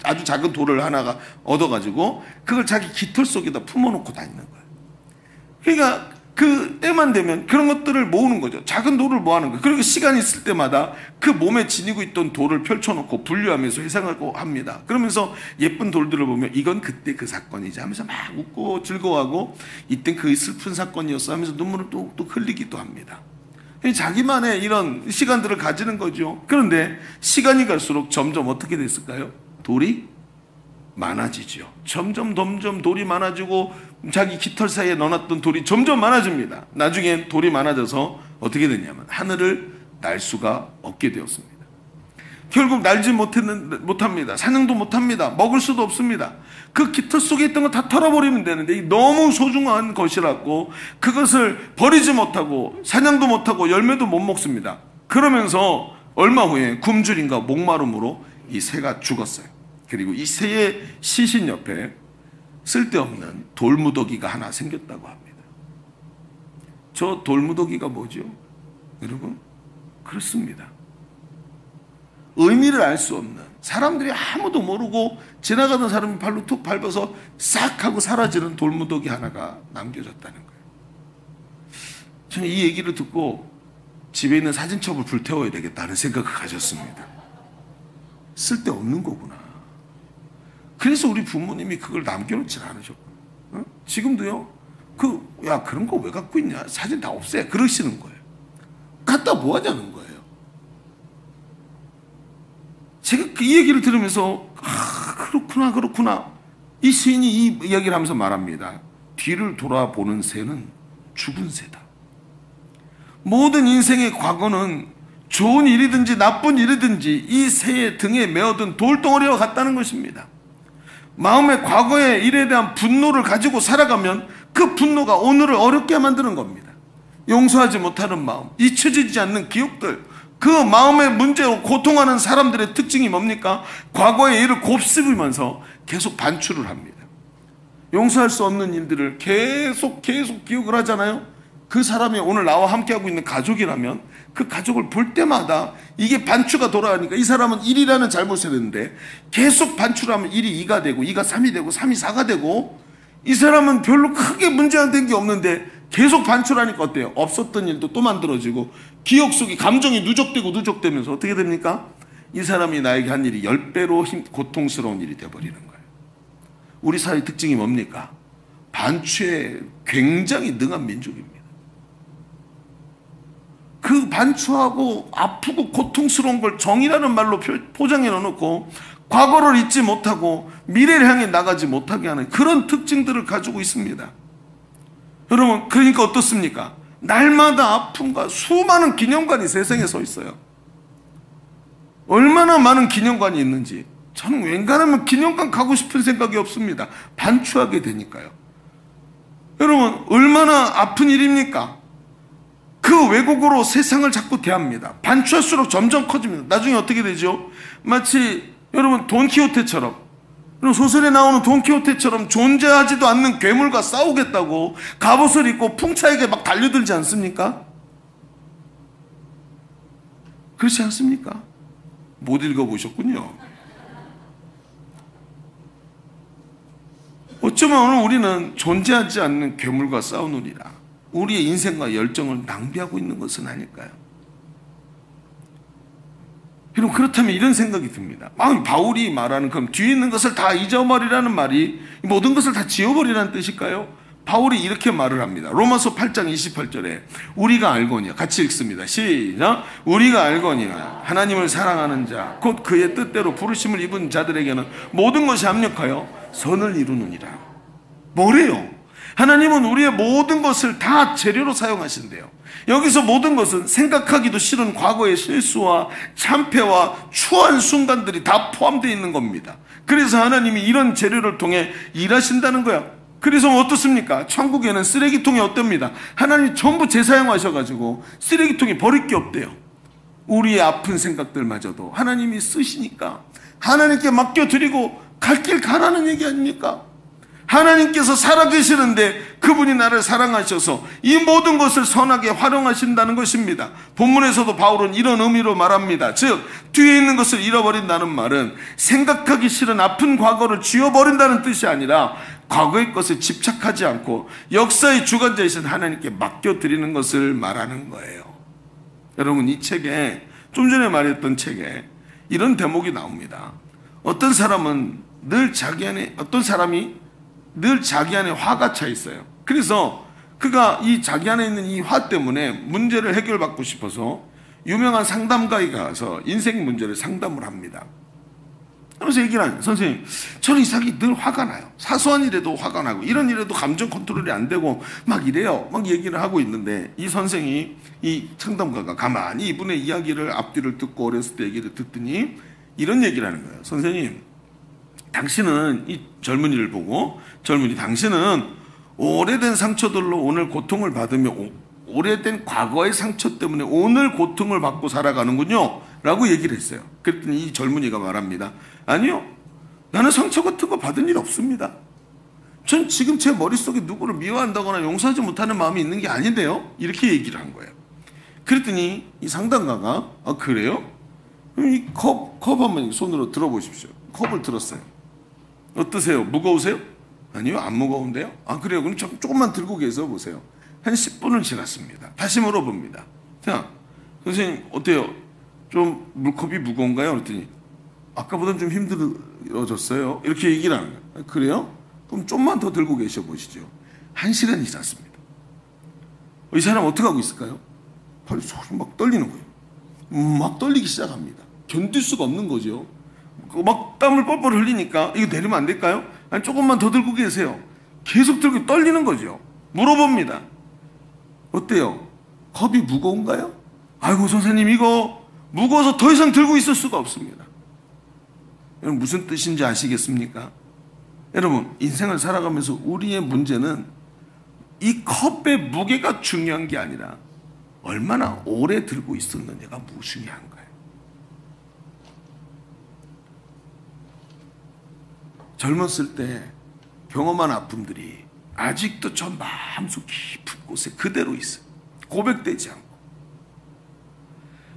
[SPEAKER 5] 아주 작은 돌을 하나가 얻어가지고 그걸 자기 깃털 속에다 품어놓고 다니는 거예요. 그러니까 그 때만 되면 그런 것들을 모으는 거죠. 작은 돌을 모아는 거예요. 그리고 시간이 있을 때마다 그 몸에 지니고 있던 돌을 펼쳐놓고 분류하면서 회상하고 합니다. 그러면서 예쁜 돌들을 보면 이건 그때 그 사건이지 하면서 막 웃고 즐거워하고 이땐 그 슬픈 사건이었어 하면서 눈물을 또 흘리기도 합니다. 자기만의 이런 시간들을 가지는 거죠. 그런데 시간이 갈수록 점점 어떻게 됐을까요? 돌이 많아지죠. 점점 돌이 많아지고 자기 깃털 사이에 넣어놨던 돌이 점점 많아집니다. 나중엔 돌이 많아져서 어떻게 됐냐면 하늘을 날 수가 없게 되었습니다. 결국 날지 못합니다. 사냥도 못합니다. 먹을 수도 없습니다. 그 깃털 속에 있던 거 다 털어버리면 되는데 너무 소중한 것이라고 그것을 버리지 못하고 사냥도 못하고 열매도 못 먹습니다. 그러면서 얼마 후에 굶주림과 목마름으로 이 새가 죽었어요. 그리고 이 새의 시신 옆에 쓸데없는 돌무더기가 하나 생겼다고 합니다. 저 돌무더기가 뭐죠? 여러분, 그렇습니다. 의미를 알 수 없는, 사람들이 아무도 모르고 지나가던 사람이 발로 툭 밟아서 싹 하고 사라지는 돌무더기 하나가 남겨졌다는 거예요. 저는 이 얘기를 듣고 집에 있는 사진첩을 불태워야 되겠다는 생각을 가졌습니다. 쓸데없는 거구나. 그래서 우리 부모님이 그걸 남겨놓지 않으셨구나. 지금도요, 그런 거 왜 갖고 있냐? 사진 다 없애. 그러시는 거예요. 갖다 뭐 하냐는 거예요. 제가 이 얘기를 들으면서 그렇구나. 이 시인이 이 이야기를 하면서 말합니다. 뒤를 돌아보는 새는 죽은 새다. 모든 인생의 과거는 좋은 일이든지 나쁜 일이든지 이 새의 등에 메어든 돌덩어리와 같다는 것입니다. 마음의 과거의 일에 대한 분노를 가지고 살아가면 그 분노가 오늘을 어렵게 만드는 겁니다. 용서하지 못하는 마음, 잊혀지지 않는 기억들, 그 마음의 문제로 고통하는 사람들의 특징이 뭡니까? 과거의 일을 곱씹으면서 계속 반추를 합니다. 용서할 수 없는 일들을 계속 기억을 하잖아요. 그 사람이 오늘 나와 함께하고 있는 가족이라면 그 가족을 볼 때마다 이게 반추가 돌아가니까 이 사람은 1이라는 잘못을 했는데 계속 반추를 하면 1이 2가 되고 2가 3이 되고 3이 4가 되고 이 사람은 별로 크게 문제가 된 게 없는데 계속 반출하니까 어때요? 없었던 일도 또 만들어지고 기억 속에 감정이 누적되면서 어떻게 됩니까? 이 사람이 나에게 한 일이 10배로 고통스러운 일이 되어버리는 거예요. 우리 사회의 특징이 뭡니까? 반추에 굉장히 능한 민족입니다. 그 반추하고 아프고 고통스러운 걸 정의라는 말로 포장해 넣어놓고 과거를 잊지 못하고 미래를 향해 나가지 못하게 하는 그런 특징들을 가지고 있습니다. 여러분, 그러니까 어떻습니까? 날마다 아픔과 수많은 기념관이 세상에 서 있어요. 얼마나 많은 기념관이 있는지 저는 웬간하면 기념관 가고 싶은 생각이 없습니다. 반추하게 되니까요. 여러분, 얼마나 아픈 일입니까? 그 왜곡으로 세상을 자꾸 대합니다. 반추할수록 점점 커집니다. 나중에 어떻게 되죠? 마치 여러분 돈키호테처럼, 소설에 나오는 돈키호테처럼 존재하지도 않는 괴물과 싸우겠다고 갑옷을 입고 풍차에게 막 달려들지 않습니까? 그렇지 않습니까? 못 읽어보셨군요. 어쩌면 오늘 우리는 존재하지 않는 괴물과 싸우느니라 우리의 인생과 열정을 낭비하고 있는 것은 아닐까요? 여러분, 그렇다면 이런 생각이 듭니다. 바울이 말하는 그럼 뒤에 있는 것을 다 잊어버리라는 말이 모든 것을 다 지워버리라는 뜻일까요? 바울이 이렇게 말을 합니다. 로마서 8장 28절에 우리가 알거니와, 같이 읽습니다. 시작. 우리가 알거니와 하나님을 사랑하는 자 곧 그의 뜻대로 부르심을 입은 자들에게는 모든 것이 합력하여 선을 이루느니라. 뭐래요? 하나님은 우리의 모든 것을 다 재료로 사용하신대요. 여기서 모든 것은 생각하기도 싫은 과거의 실수와 참패와 추한 순간들이 다 포함되어 있는 겁니다. 그래서 하나님이 이런 재료를 통해 일하신다는 거야. 그래서 어떻습니까? 천국에는 쓰레기통이 어떻습니다? 하나님이 전부 재사용하셔가지고 쓰레기통에 버릴 게 없대요. 우리의 아픈 생각들마저도 하나님이 쓰시니까 하나님께 맡겨드리고 갈 길 가라는 얘기 아닙니까? 하나님께서 살아계시는데 그분이 나를 사랑하셔서 이 모든 것을 선하게 활용하신다는 것입니다. 본문에서도 바울은 이런 의미로 말합니다. 즉 뒤에 있는 것을 잃어버린다는 말은 생각하기 싫은 아픈 과거를 지워버린다는 뜻이 아니라 과거의 것에 집착하지 않고 역사의 주관자이신 하나님께 맡겨드리는 것을 말하는 거예요. 여러분, 이 책에, 좀 전에 말했던 책에 이런 대목이 나옵니다. 어떤 사람이 늘 자기 안에 화가 차 있어요. 그래서 그가 이 자기 안에 있는 이 화 때문에 문제를 해결받고 싶어서 유명한 상담가에 가서 인생 문제를 상담을 합니다. 그래서 얘기를 하는, 선생님, 저는 이상하게 늘 화가 나요. 사소한 일에도 화가 나고 이런 일에도 감정 컨트롤이 안 되고 막 이래요. 막 얘기를 하고 있는데 이 선생이, 이 상담가가 가만히 이분의 이야기를 앞뒤를 듣고 어렸을 때 얘기를 듣더니 이런 얘기를 하는 거예요. 선생님, 당신은, 이 젊은이를 보고, 당신은 오래된 상처들로 오늘 고통을 받으며 오래된 과거의 상처 때문에 오늘 고통을 받고 살아가는군요 라고 얘기를 했어요. 그랬더니 이 젊은이가 말합니다. 아니요, 나는 상처 같은 거 받은 일 없습니다. 전 지금 제 머릿속에 누구를 미워한다거나 용서하지 못하는 마음이 있는 게 아닌데요, 이렇게 얘기를 한 거예요. 그랬더니 이 상담가가, 아 그래요? 그럼 이 컵 한번 손으로 들어보십시오. 컵을 들었어요. 어떠세요? 무거우세요? 아니요, 안 무거운데요? 아 그래요? 그럼 조금만 들고 계셔 보세요. 한 10분을 지났습니다. 다시 물어봅니다. 자, 선생님 어때요? 좀 물컵이 무거운가요? 그랬더니 아까보다는 좀 힘들어졌어요. 이렇게 얘기를 하는 거예요. 그래요? 그럼 좀만 더 들고 계셔 보시죠. 1시간이 지났습니다. 이 사람 어떻게 하고 있을까요? 팔이 막 떨리는 거예요. 막 떨리기 시작합니다. 견딜 수가 없는 거죠. 막 땀을 뻘뻘 흘리니까 이거 내리면 안 될까요? 아니 조금만 더 들고 계세요. 계속 들고 떨리는 거죠. 물어봅니다. 어때요? 컵이 무거운가요? 아이고 선생님, 이거 무거워서 더 이상 들고 있을 수가 없습니다. 여러분, 무슨 뜻인지 아시겠습니까? 여러분, 인생을 살아가면서 우리의 문제는 이 컵의 무게가 중요한 게 아니라 얼마나 오래 들고 있었느냐가 중요한 거예요. 젊었을 때 경험한 아픔들이 아직도 저 마음속 깊은 곳에 그대로 있어요. 고백되지 않고.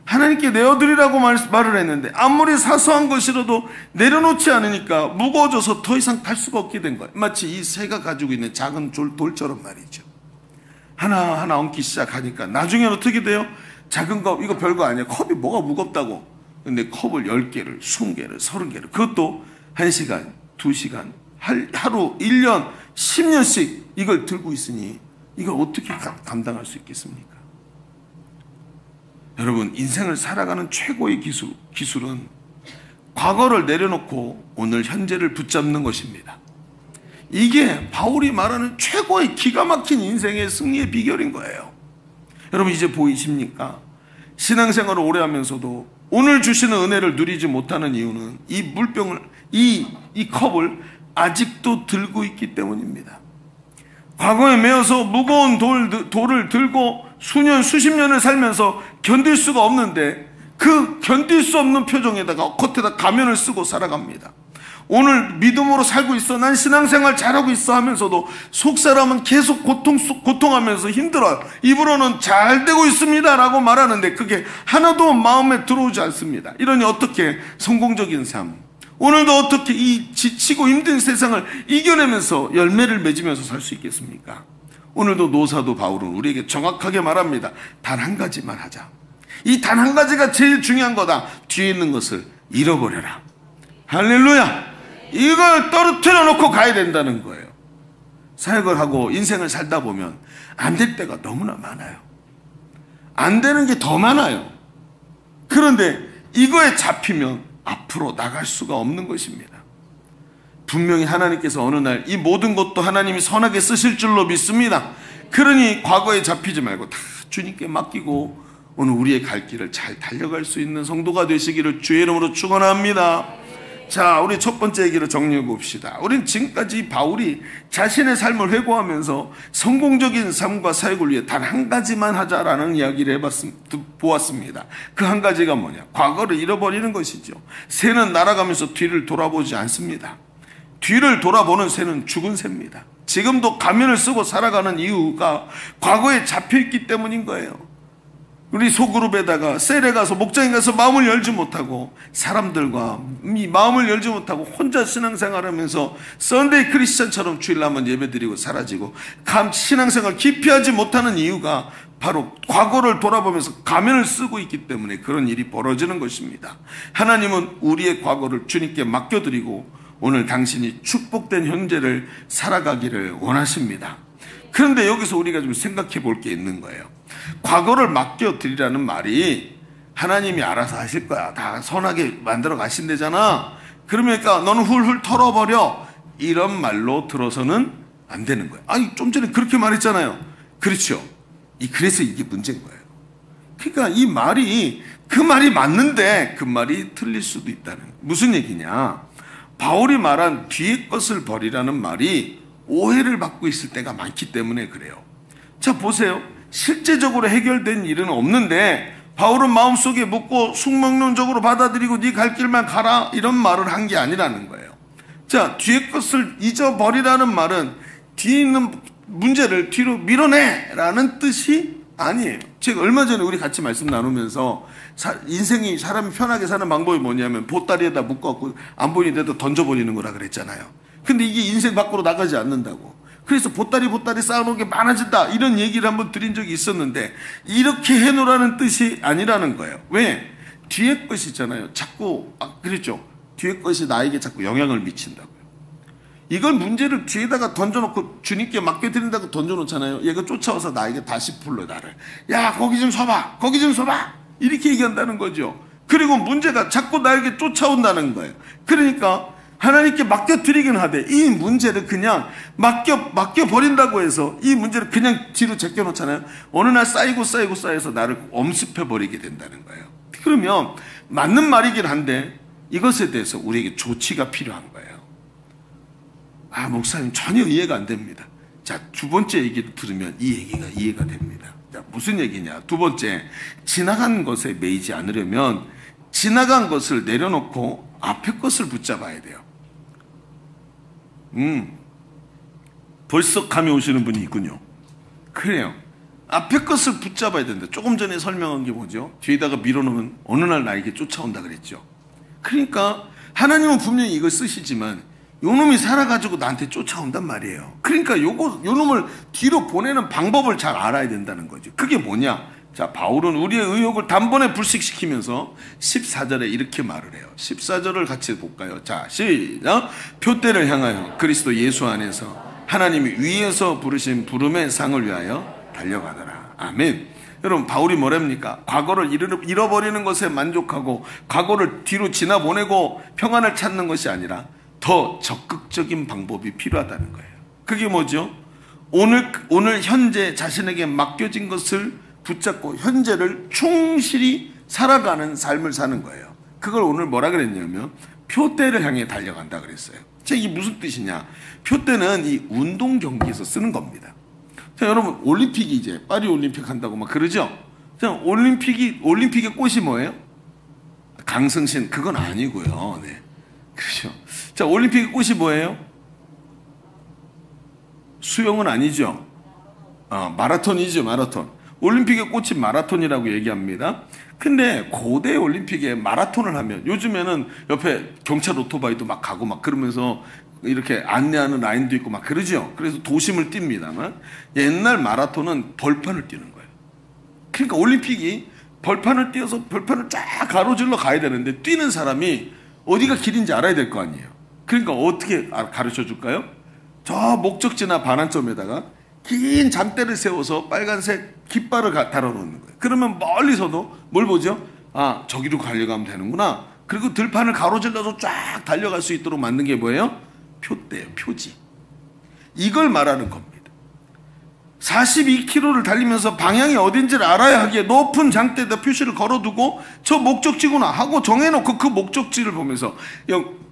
[SPEAKER 5] 하나님께 내어드리라고 말을 했는데 아무리 사소한 것이라도 내려놓지 않으니까 무거워져서 더 이상 갈 수가 없게 된 거예요. 마치 이 새가 가지고 있는 작은 돌처럼 말이죠. 하나하나 얹기 시작하니까 나중에는 어떻게 돼요? 작은 컵, 이거 별거 아니야. 컵이 뭐가 무겁다고. 근데 컵을 10개를, 20개를, 30개를, 그것도 1시간, 2시간, 하루, 1년, 10년씩 이걸 들고 있으니 이걸 어떻게 감당할 수 있겠습니까? 여러분, 인생을 살아가는 최고의 기술은 과거를 내려놓고 오늘 현재를 붙잡는 것입니다. 이게 바울이 말하는 최고의 기가 막힌 인생의 승리의 비결인 거예요. 여러분, 이제 보이십니까? 신앙생활을 오래 하면서도 오늘 주시는 은혜를 누리지 못하는 이유는 이 물병을, 이 컵을 아직도 들고 있기 때문입니다. 과거에 매여서 무거운 돌을 들고 수십 년을 살면서 견딜 수가 없는데 그 견딜 수 없는 표정에다가 겉에다 가면을 쓰고 살아갑니다. 오늘 믿음으로 살고 있어, 난 신앙생활 잘하고 있어 하면서도 속사람은 계속 고통하면서 힘들어요. 입으로는 잘 되고 있습니다 라고 말하는데 그게 하나도 마음에 들어오지 않습니다. 이러니 어떻게 성공적인 삶, 오늘도 어떻게 이 지치고 힘든 세상을 이겨내면서 열매를 맺으면서 살 수 있겠습니까? 오늘도 노사도 바울은 우리에게 정확하게 말합니다. 단 한 가지만 하자. 이 단 한 가지가 제일 중요한 거다. 뒤에 있는 것을 잃어버려라. 할렐루야. 이걸 떨어뜨려 놓고 가야 된다는 거예요. 사역을 하고 인생을 살다 보면 안 될 때가 너무나 많아요. 안 되는 게 더 많아요. 그런데 이거에 잡히면 앞으로 나갈 수가 없는 것입니다. 분명히 하나님께서 어느 날 이 모든 것도 하나님이 선하게 쓰실 줄로 믿습니다. 그러니 과거에 잡히지 말고 다 주님께 맡기고 오늘 우리의 갈 길을 잘 달려갈 수 있는 성도가 되시기를 주의 이름으로 축원합니다. 자, 우리 첫 번째 얘기를 정리해 봅시다. 우리는 지금까지 바울이 자신의 삶을 회고하면서 성공적인 삶과 사역을 위해 단 한 가지만 하자라는 이야기를 보았습니다. 그 한 가지가 뭐냐? 과거를 잃어버리는 것이죠. 새는 날아가면서 뒤를 돌아보지 않습니다. 뒤를 돌아보는 새는 죽은 새입니다. 지금도 가면을 쓰고 살아가는 이유가 과거에 잡혀있기 때문인 거예요. 우리 소그룹에다가 셀에 가서 목장에 가서 마음을 열지 못하고 사람들과 이 마음을 열지 못하고 혼자 신앙생활하면서 썬데이 크리스천처럼 주일 한번 예배드리고 사라지고 신앙생활 깊이 하지 못하는 이유가 바로 과거를 돌아보면서 가면을 쓰고 있기 때문에 그런 일이 벌어지는 것입니다. 하나님은 우리의 과거를 주님께 맡겨드리고 오늘 당신이 축복된 현재를 살아가기를 원하십니다. 그런데 여기서 우리가 좀 생각해 볼 게 있는 거예요. 과거를 맡겨드리라는 말이 하나님이 알아서 하실 거야. 다 선하게 만들어 가신대잖아. 그러니까 너는 훌훌 털어버려. 이런 말로 들어서는 안 되는 거예요. 아니, 좀 전에 그렇게 말했잖아요. 그렇죠. 그래서 이게 문제인 거예요. 그러니까 이 말이 그 말이 맞는데 그 말이 틀릴 수도 있다는 거예요. 무슨 얘기냐? 바울이 말한 뒤의 것을 버리라는 말이 오해를 받고 있을 때가 많기 때문에 그래요. 자, 보세요. 실제적으로 해결된 일은 없는데 바울은 마음속에 묻고 숙명론적으로 받아들이고 네 갈 길만 가라 이런 말을 한 게 아니라는 거예요. 자, 뒤의 것을 잊어버리라는 말은 뒤에 있는 문제를 뒤로 밀어내라는 뜻이 아니에요. 제가 얼마 전에 우리 같이 말씀 나누면서 인생이 사람이 편하게 사는 방법이 뭐냐면 보따리에다 묶어갖고 안 보이는데도 던져버리는 거라 그랬잖아요. 근데 이게 인생 밖으로 나가지 않는다고. 그래서 보따리 쌓아놓은 게 많아진다 이런 얘기를 한번 드린 적이 있었는데 이렇게 해놓으라는 뜻이 아니라는 거예요. 왜? 뒤에 것이 있잖아요. 자꾸 그랬죠. 뒤에 것이 나에게 자꾸 영향을 미친다고요. 이걸 문제를 뒤에다가 던져놓고 주님께 맡겨드린다고 던져놓잖아요. 얘가 쫓아와서 나에게 다시 불러 나를. 야, 거기 좀 서봐. 거기 좀 서봐. 이렇게 얘기한다는 거죠. 그리고 문제가 자꾸 나에게 쫓아온다는 거예요. 그러니까 하나님께 맡겨드리긴 하되 이 문제를 그냥 맡겨버린다고 해서 이 문제를 그냥 뒤로 제껴놓잖아요. 어느 날 쌓여서 나를 엄습해버리게 된다는 거예요. 그러면 맞는 말이긴 한데 이것에 대해서 우리에게 조치가 필요한 거예요. 아, 목사님 전혀 이해가 안 됩니다. 자, 두 번째 얘기를 들으면 이 얘기가 이해가 됩니다. 자, 무슨 얘기냐? 두 번째, 지나간 것에 매이지 않으려면 지나간 것을 내려놓고 앞에 것을 붙잡아야 돼요. 벌써 감이 오시는 분이 있군요. 그래요. 앞에 것을 붙잡아야 된다. 조금 전에 설명한 게 뭐죠? 뒤에다가 밀어놓으면 어느 날 나에게 쫓아온다 그랬죠. 그러니까 하나님은 분명히 이걸 쓰시지만 요 놈이 살아가지고 나한테 쫓아온단 말이에요. 그러니까 요 놈을 뒤로 보내는 방법을 잘 알아야 된다는 거죠. 그게 뭐냐? 자, 바울은 우리의 의욕을 단번에 불식시키면서 14절에 이렇게 말을 해요. 14절을 같이 볼까요? 자, 시작. 표대를 향하여 그리스도 예수 안에서 하나님이 위에서 부르신 부름의 상을 위하여 달려가더라. 아멘. 여러분, 바울이 뭐랍니까? 과거를 잃어버리는 것에 만족하고 과거를 뒤로 지나보내고 평안을 찾는 것이 아니라 더 적극적인 방법이 필요하다는 거예요. 그게 뭐죠? 오늘 현재 자신에게 맡겨진 것을 붙잡고 현재를 충실히 살아가는 삶을 사는 거예요. 그걸 오늘 뭐라 그랬냐면 표대를 향해 달려간다 그랬어요. 자, 이게 무슨 뜻이냐? 표대는 이 운동 경기에서 쓰는 겁니다. 자, 여러분, 올림픽이 이제 파리 올림픽 한다고 막 그러죠? 자, 올림픽의 꽃이 뭐예요? 강성신, 그건 아니고요. 네. 그렇죠. 자, 올림픽의 꽃이 뭐예요? 수영은 아니죠. 마라톤이죠, 마라톤. 올림픽의 꽃이 마라톤이라고 얘기합니다. 근데 고대 올림픽에 마라톤을 하면 요즘에는 옆에 경찰 오토바이도 막 가고 막 그러면서 이렇게 안내하는 라인도 있고 막 그러죠. 그래서 도심을 뜁니다만 옛날 마라톤은 벌판을 뛰는 거예요. 그러니까 올림픽이 벌판을 뛰어서 벌판을 쫙 가로질러 가야 되는데 뛰는 사람이 어디가 길인지 알아야 될 거 아니에요. 그러니까 어떻게 가르쳐 줄까요? 저 목적지나 반환점에다가 긴 잠대를 세워서 빨간색 깃발을 달아놓는 거예요. 그러면 멀리서도 뭘 보죠? 아, 저기로 가려고 하면 되는구나. 그리고 들판을 가로질러서 쫙 달려갈 수 있도록 만든 게 뭐예요? 표대예요, 표지. 이걸 말하는 겁니다. 42km를 달리면서 방향이 어딘지를 알아야 하기에 높은 장대에다 표시를 걸어두고 저 목적지구나 하고 정해놓고 그 목적지를 보면서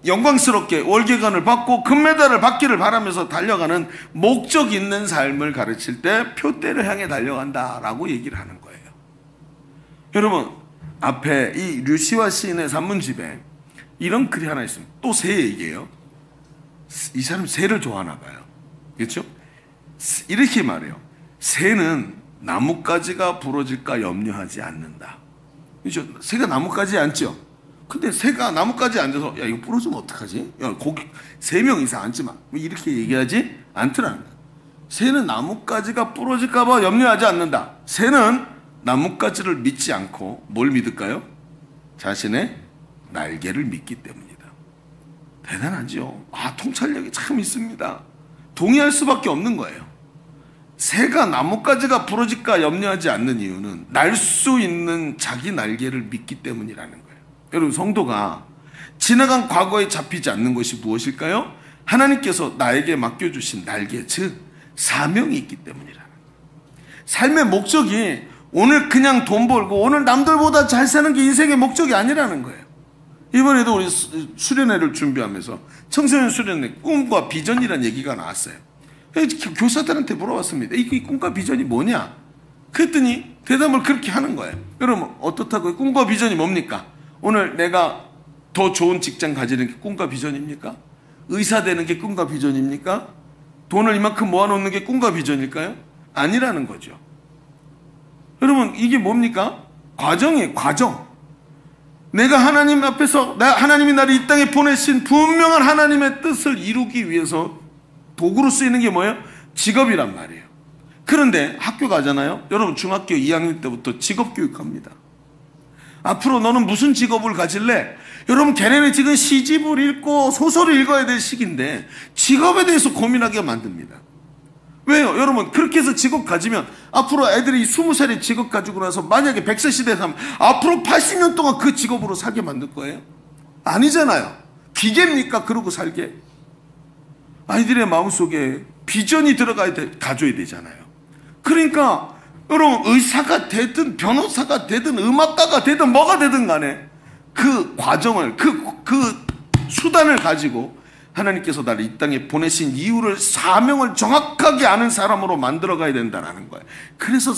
[SPEAKER 5] 영광스럽게 월계관을 받고 금메달을 받기를 바라면서 달려가는 목적 있는 삶을 가르칠 때 표대를 향해 달려간다라고 얘기를 하는 거예요. 여러분, 앞에 이 류시와 시인의 산문집에 이런 글이 하나 있습니다. 또 새 얘기예요. 이 사람 새를 좋아하나 봐요. 그렇죠? 이렇게 말해요. 새는 나뭇가지가 부러질까 염려하지 않는다. 그렇죠? 새가 나뭇가지에 앉죠? 근데 새가 나뭇가지에 앉아서 야 이거 부러지면 어떡하지? 야 거기 3명 이상 앉지 마. 이렇게 얘기하지 않더라는 거야. 새는 나뭇가지가 부러질까 봐 염려하지 않는다. 새는 나뭇가지를 믿지 않고 뭘 믿을까요? 자신의 날개를 믿기 때문이다. 대단하죠? 통찰력이 참 있습니다. 동의할 수밖에 없는 거예요. 새가 나뭇가지가 부러질까 염려하지 않는 이유는 날 수 있는 자기 날개를 믿기 때문이라는 거예요. 여러분, 성도가 지나간 과거에 잡히지 않는 것이 무엇일까요? 하나님께서 나에게 맡겨주신 날개, 즉 사명이 있기 때문이라는 거예요. 삶의 목적이 오늘 그냥 돈 벌고 오늘 남들보다 잘 사는 게 인생의 목적이 아니라는 거예요. 이번에도 우리 수련회를 준비하면서 청소년 수련회 꿈과 비전이라는 얘기가 나왔어요. 교사들한테 물어봤습니다. 이 꿈과 비전이 뭐냐? 그랬더니 대답을 그렇게 하는 거예요. 여러분, 어떻다고요? 꿈과 비전이 뭡니까? 오늘 내가 더 좋은 직장 가지는 게 꿈과 비전입니까? 의사 되는 게 꿈과 비전입니까? 돈을 이만큼 모아놓는 게 꿈과 비전일까요? 아니라는 거죠. 여러분, 이게 뭡니까? 과정이에요. 과정. 내가 하나님 앞에서 하나님이 나를 이 땅에 보내신 분명한 하나님의 뜻을 이루기 위해서 도구로 쓰이는 게 뭐예요? 직업이란 말이에요. 그런데 학교 가잖아요. 여러분, 중학교 2학년 때부터 직업교육합니다. 앞으로 너는 무슨 직업을 가질래? 여러분, 걔네는 지금 시집을 읽고 소설을 읽어야 될 시기인데 직업에 대해서 고민하게 만듭니다. 왜요? 여러분, 그렇게 해서 직업 가지면 앞으로 애들이 20살에 직업 가지고 나서 만약에 100세 시대에 살면 앞으로 80년 동안 그 직업으로 살게 만들 거예요? 아니잖아요. 기계입니까? 그러고 살게? 아이들의 마음속에 비전이 가져야 되잖아요. 그러니까 여러분, 의사가 되든 변호사가 되든 음악가가 되든 뭐가 되든 간에 그 과정을 그 수단을 가지고 하나님께서 나를 이 땅에 보내신 이유를, 사명을 정확하게 아는 사람으로 만들어가야 된다는 거예요. 그래서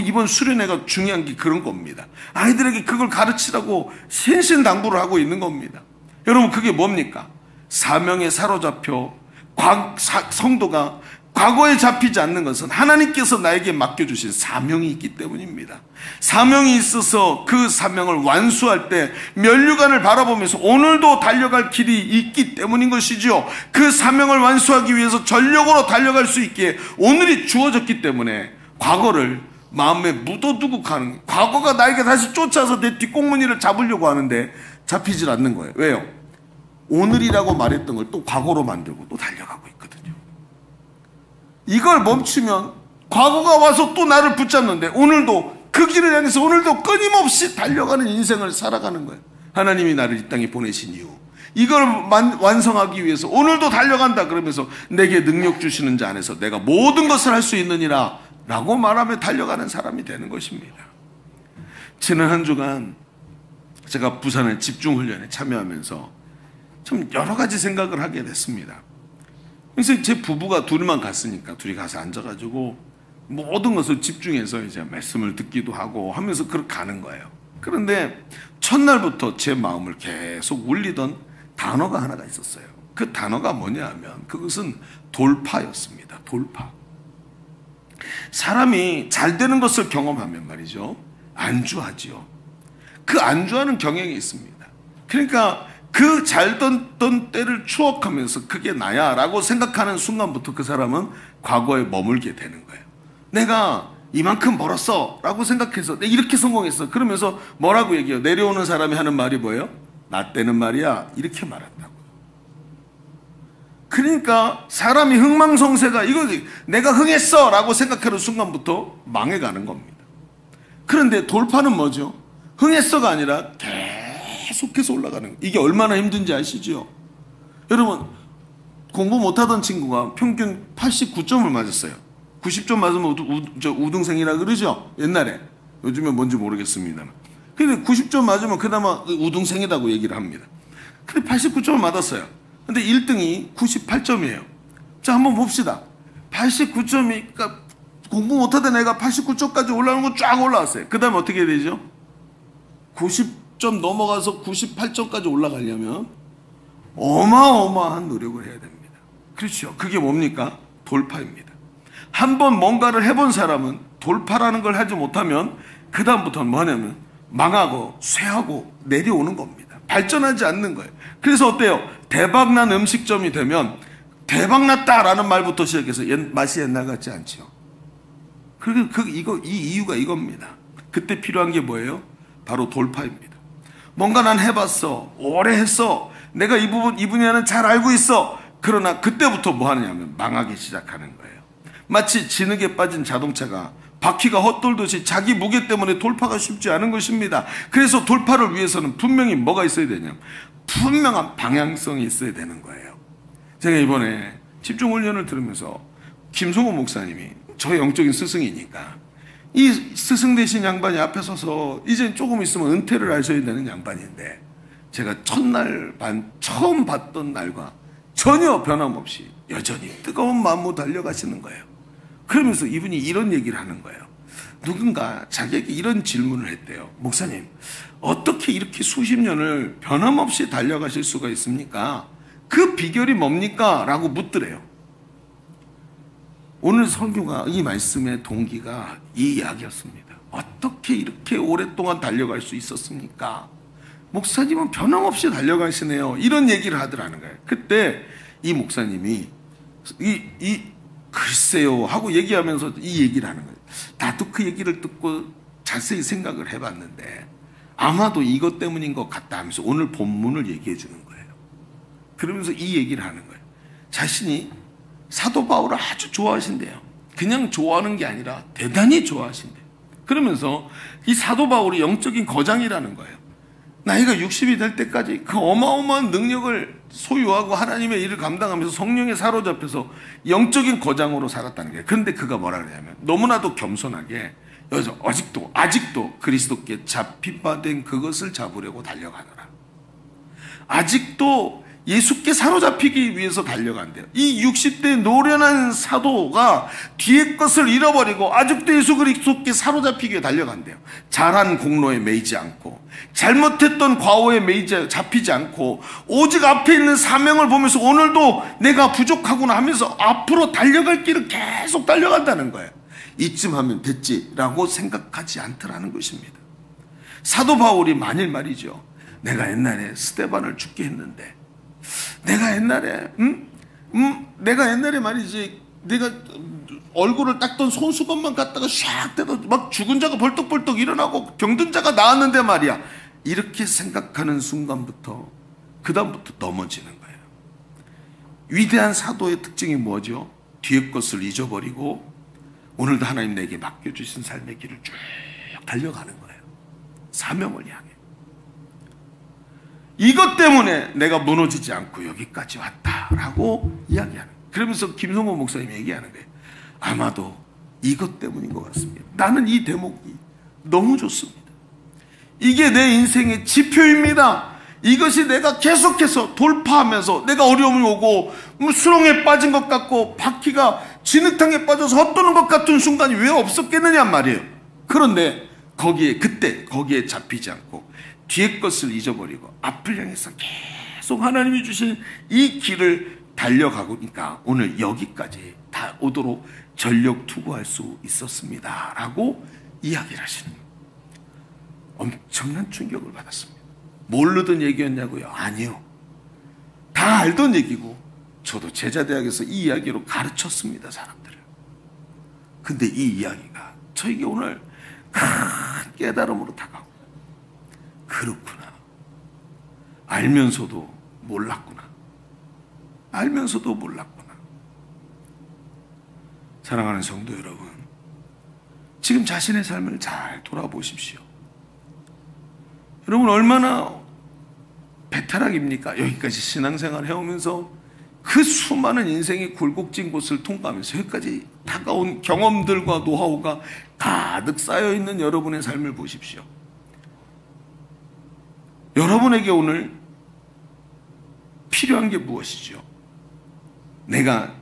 [SPEAKER 5] 이번 수련회가 중요한 게 그런 겁니다. 아이들에게 그걸 가르치라고 신신당부를 하고 있는 겁니다. 여러분, 그게 뭡니까? 사명에 사로잡혀 성도가 과거에 잡히지 않는 것은 하나님께서 나에게 맡겨주신 사명이 있기 때문입니다. 사명이 있어서 그 사명을 완수할 때 면류관을 바라보면서 오늘도 달려갈 길이 있기 때문인 것이죠. 그 사명을 완수하기 위해서 전력으로 달려갈 수 있게 오늘이 주어졌기 때문에 과거를 마음에 묻어두고 가는 거예요. 과거가 나에게 다시 쫓아서 내 뒷공무니를 잡으려고 하는데 잡히질 않는 거예요. 왜요? 오늘이라고 말했던 걸 또 과거로 만들고 또 달려가고 있거든요. 이걸 멈추면 과거가 와서 또 나를 붙잡는데 오늘도 그 길을 향해서 오늘도 끊임없이 달려가는 인생을 살아가는 거예요. 하나님이 나를 이 땅에 보내신 이유, 이걸 완성하기 위해서 오늘도 달려간다 그러면서 내게 능력 주시는 자 안에서 내가 모든 것을 할 수 있느니라 라고 말하며 달려가는 사람이 되는 것입니다. 지난 한 주간 제가 부산의 집중훈련에 참여하면서 참 여러 가지 생각을 하게 됐습니다. 그래서 제 부부가 둘만 갔으니까 둘이 가서 앉아가지고 모든 것을 집중해서 이제 말씀을 듣기도 하고 하면서 그렇게 가는 거예요. 그런데 첫날부터 제 마음을 계속 울리던 단어가 하나가 있었어요. 그 단어가 뭐냐 하면 그것은 돌파였습니다. 돌파. 사람이 잘 되는 것을 경험하면 말이죠, 안주하지요. 그 안주하는 경향이 있습니다. 그러니까 그 잘 던 때를 추억하면서 그게 나야 라고 생각하는 순간부터 그 사람은 과거에 머물게 되는 거예요. 내가 이만큼 벌었어 라고 생각해서 내가 이렇게 성공했어 그러면서 뭐라고 얘기해요? 내려오는 사람이 하는 말이 뭐예요? 나 때는 말이야 이렇게 말한다고요. 그러니까 사람이 흥망성쇠가 이거지, 내가 흥했어 라고 생각하는 순간부터 망해가는 겁니다. 그런데 돌파는 뭐죠? 흥했어가 아니라 계속해서 올라가는 거예요. 이게 얼마나 힘든지 아시죠? 여러분, 공부 못하던 친구가 평균 89점을 맞았어요. 90점 맞으면 우등생이라 그러죠? 옛날에. 요즘엔 뭔지 모르겠습니다만. 근데 90점 맞으면 그나마 우등생이라고 얘기를 합니다. 근데 89점을 맞았어요. 근데 1등이 98점이에요. 자, 한번 봅시다. 89점이, 그러니까 공부 못하던 애가 89점까지 올라오는 거 쫙 올라왔어요. 그 다음에 어떻게 되죠? 90점 넘어가서 98점까지 올라가려면 어마어마한 노력을 해야 됩니다. 그렇죠. 그게 뭡니까? 돌파입니다. 한번 뭔가를 해본 사람은 돌파라는 걸 하지 못하면 그 다음부터는 뭐냐면 망하고 쇠하고 내려오는 겁니다. 발전하지 않는 거예요. 그래서 어때요? 대박난 음식점이 되면 대박났다라는 말부터 시작해서 맛이 옛날 같지 않죠. 그리고 이 이유가 이겁니다. 그때 필요한 게 뭐예요? 바로 돌파입니다. 뭔가 난 해봤어. 오래 했어. 내가 이 분야는 잘 알고 있어. 그러나 그때부터 뭐 하느냐면 망하기 시작하는 거예요. 마치 진흙에 빠진 자동차가 바퀴가 헛돌듯이 자기 무게 때문에 돌파가 쉽지 않은 것입니다. 그래서 돌파를 위해서는 분명히 뭐가 있어야 되냐면 분명한 방향성이 있어야 되는 거예요. 제가 이번에 집중훈련을 들으면서 김성호 목사님이 저 영적인 스승이니까 이 스승 되신 양반이 앞에 서서 이제 조금 있으면 은퇴를 하셔야 되는 양반인데 제가 첫날 처음 봤던 날과 전혀 변함없이 여전히 뜨거운 마음으로 달려가시는 거예요. 그러면서 이분이 이런 얘기를 하는 거예요. 누군가 자기에게 이런 질문을 했대요. 목사님, 어떻게 이렇게 수십 년을 변함없이 달려가실 수가 있습니까? 그 비결이 뭡니까? 라고 묻더래요. 오늘 설교가 이 말씀의 동기가 이 이야기였습니다. 어떻게 이렇게 오랫동안 달려갈 수 있었습니까? 목사님은 변함없이 달려가시네요. 이런 얘기를 하더라는 거예요. 그때 이 목사님이 글쎄요 하고 얘기하면서 이 얘기를 하는 거예요. 나도 그 얘기를 듣고 자세히 생각을 해봤는데 아마도 이것 때문인 것 같다 하면서 오늘 본문을 얘기해 주는 거예요. 그러면서 이 얘기를 하는 거예요. 자신이 사도 바울을 아주 좋아하신대요. 그냥 좋아하는 게 아니라 대단히 좋아하신대요. 그러면서 이 사도 바울이 영적인 거장이라는 거예요. 나이가 60이 될 때까지 그 어마어마한 능력을 소유하고 하나님의 일을 감당하면서 성령에 사로잡혀서 영적인 거장으로 살았다는 거예요. 그런데 그가 뭐라 그러냐면 너무나도 겸손하게 여기서 아직도 그리스도께 잡힌 바 된 그것을 잡으려고 달려가노라. 아직도 예수께 사로잡히기 위해서 달려간대요. 이 60대 노련한 사도가 뒤에 것을 잃어버리고 아직도 예수 그리스도께 사로잡히기 위해 달려간대요. 잘한 공로에 매이지 않고 잘못했던 과오에 잡히지 않고 오직 앞에 있는 사명을 보면서 오늘도 내가 부족하구나 하면서 앞으로 달려갈 길을 계속 달려간다는 거예요. 이쯤 하면 됐지라고 생각하지 않더라는 것입니다. 사도 바울이 만일 말이죠. 내가 옛날에 스데반을 죽게 했는데 내가 옛날에 말이지 내가 얼굴을 닦던 손수건만 갖다가 샥 떼도 막 죽은 자가 벌떡벌떡 일어나고 병든 자가 나았는데 말이야. 이렇게 생각하는 순간부터 그 다음부터 넘어지는 거예요. 위대한 사도의 특징이 뭐죠? 뒤의 것을 잊어버리고 오늘도 하나님 내게 맡겨주신 삶의 길을 쭉 달려가는 거예요. 사명을 향해. 이것 때문에 내가 무너지지 않고 여기까지 왔다라고 이야기하는 거예요. 그러면서 김성호 목사님이 얘기하는 거예요. 아마도 이것 때문인 것 같습니다. 나는 이 대목이 너무 좋습니다. 이게 내 인생의 지표입니다. 이것이 내가 계속해서 돌파하면서 내가 어려움이 오고 수렁에 빠진 것 같고 바퀴가 진흙탕에 빠져서 헛도는 것 같은 순간이 왜 없었겠느냐 말이에요. 그런데 거기에 잡히지 않고 뒤의 것을 잊어버리고 앞을 향해서 계속 하나님이 주신 이 길을 달려가니까 오늘 여기까지 다 오도록 전력 투구할 수 있었습니다 라고 이야기를 하시는 거예요. 엄청난 충격을 받았습니다. 모르던 얘기였냐고요? 아니요. 다 알던 얘기고 저도 제자대학에서 이 이야기로 가르쳤습니다. 사람들을. 근데 이 이야기가 저에게 오늘 큰 깨달음으로 다가오고 그렇구나. 알면서도 몰랐구나. 사랑하는 성도 여러분, 지금 자신의 삶을 잘 돌아보십시오. 여러분 얼마나 배타락입니까? 여기까지 신앙생활 해오면서 그 수많은 인생의 굴곡진 곳을 통과하면서 여기까지 다가온 경험들과 노하우가 가득 쌓여있는 여러분의 삶을 보십시오. 여러분에게 오늘 필요한 게 무엇이죠? 내가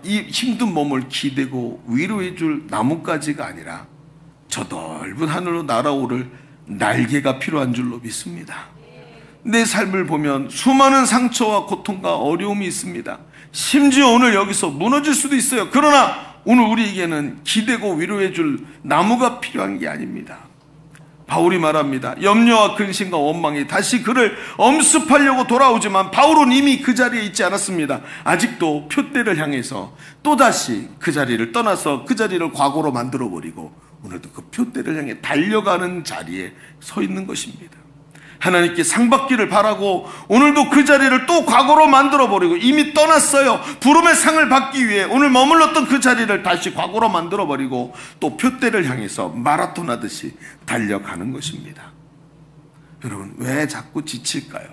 [SPEAKER 5] 이 힘든 몸을 기대고 위로해 줄 나뭇가지가 아니라 저 넓은 하늘로 날아오를 날개가 필요한 줄로 믿습니다. 내 삶을 보면 수많은 상처와 고통과 어려움이 있습니다. 심지어 오늘 여기서 무너질 수도 있어요. 그러나 오늘 우리에게는 기대고 위로해 줄 나무가 필요한 게 아닙니다. 바울이 말합니다. 염려와 근심과 원망이 다시 그를 엄습하려고 돌아오지만 바울은 이미 그 자리에 있지 않았습니다. 아직도 표대를 향해서 또다시 그 자리를 떠나서 그 자리를 과거로 만들어버리고 오늘도 그 표대를 향해 달려가는 자리에 서 있는 것입니다. 하나님께 상 받기를 바라고 오늘도 그 자리를 또 과거로 만들어버리고 이미 떠났어요. 부름의 상을 받기 위해 오늘 머물렀던 그 자리를 다시 과거로 만들어버리고 또 표대를 향해서 마라톤 하듯이 달려가는 것입니다. 여러분, 왜 자꾸 지칠까요?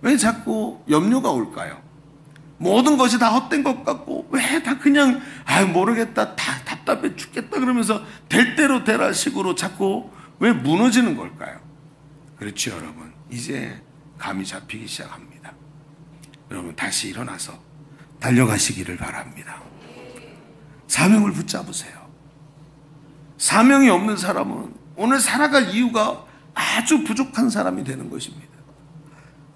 [SPEAKER 5] 왜 자꾸 염려가 올까요? 모든 것이 다 헛된 것 같고 왜 다 그냥 모르겠다, 다 답답해 죽겠다 그러면서 될 대로 되라 식으로 자꾸 왜 무너지는 걸까요? 그렇죠, 여러분. 이제 감이 잡히기 시작합니다. 여러분, 다시 일어나서 달려가시기를 바랍니다. 사명을 붙잡으세요. 사명이 없는 사람은 오늘 살아갈 이유가 아주 부족한 사람이 되는 것입니다.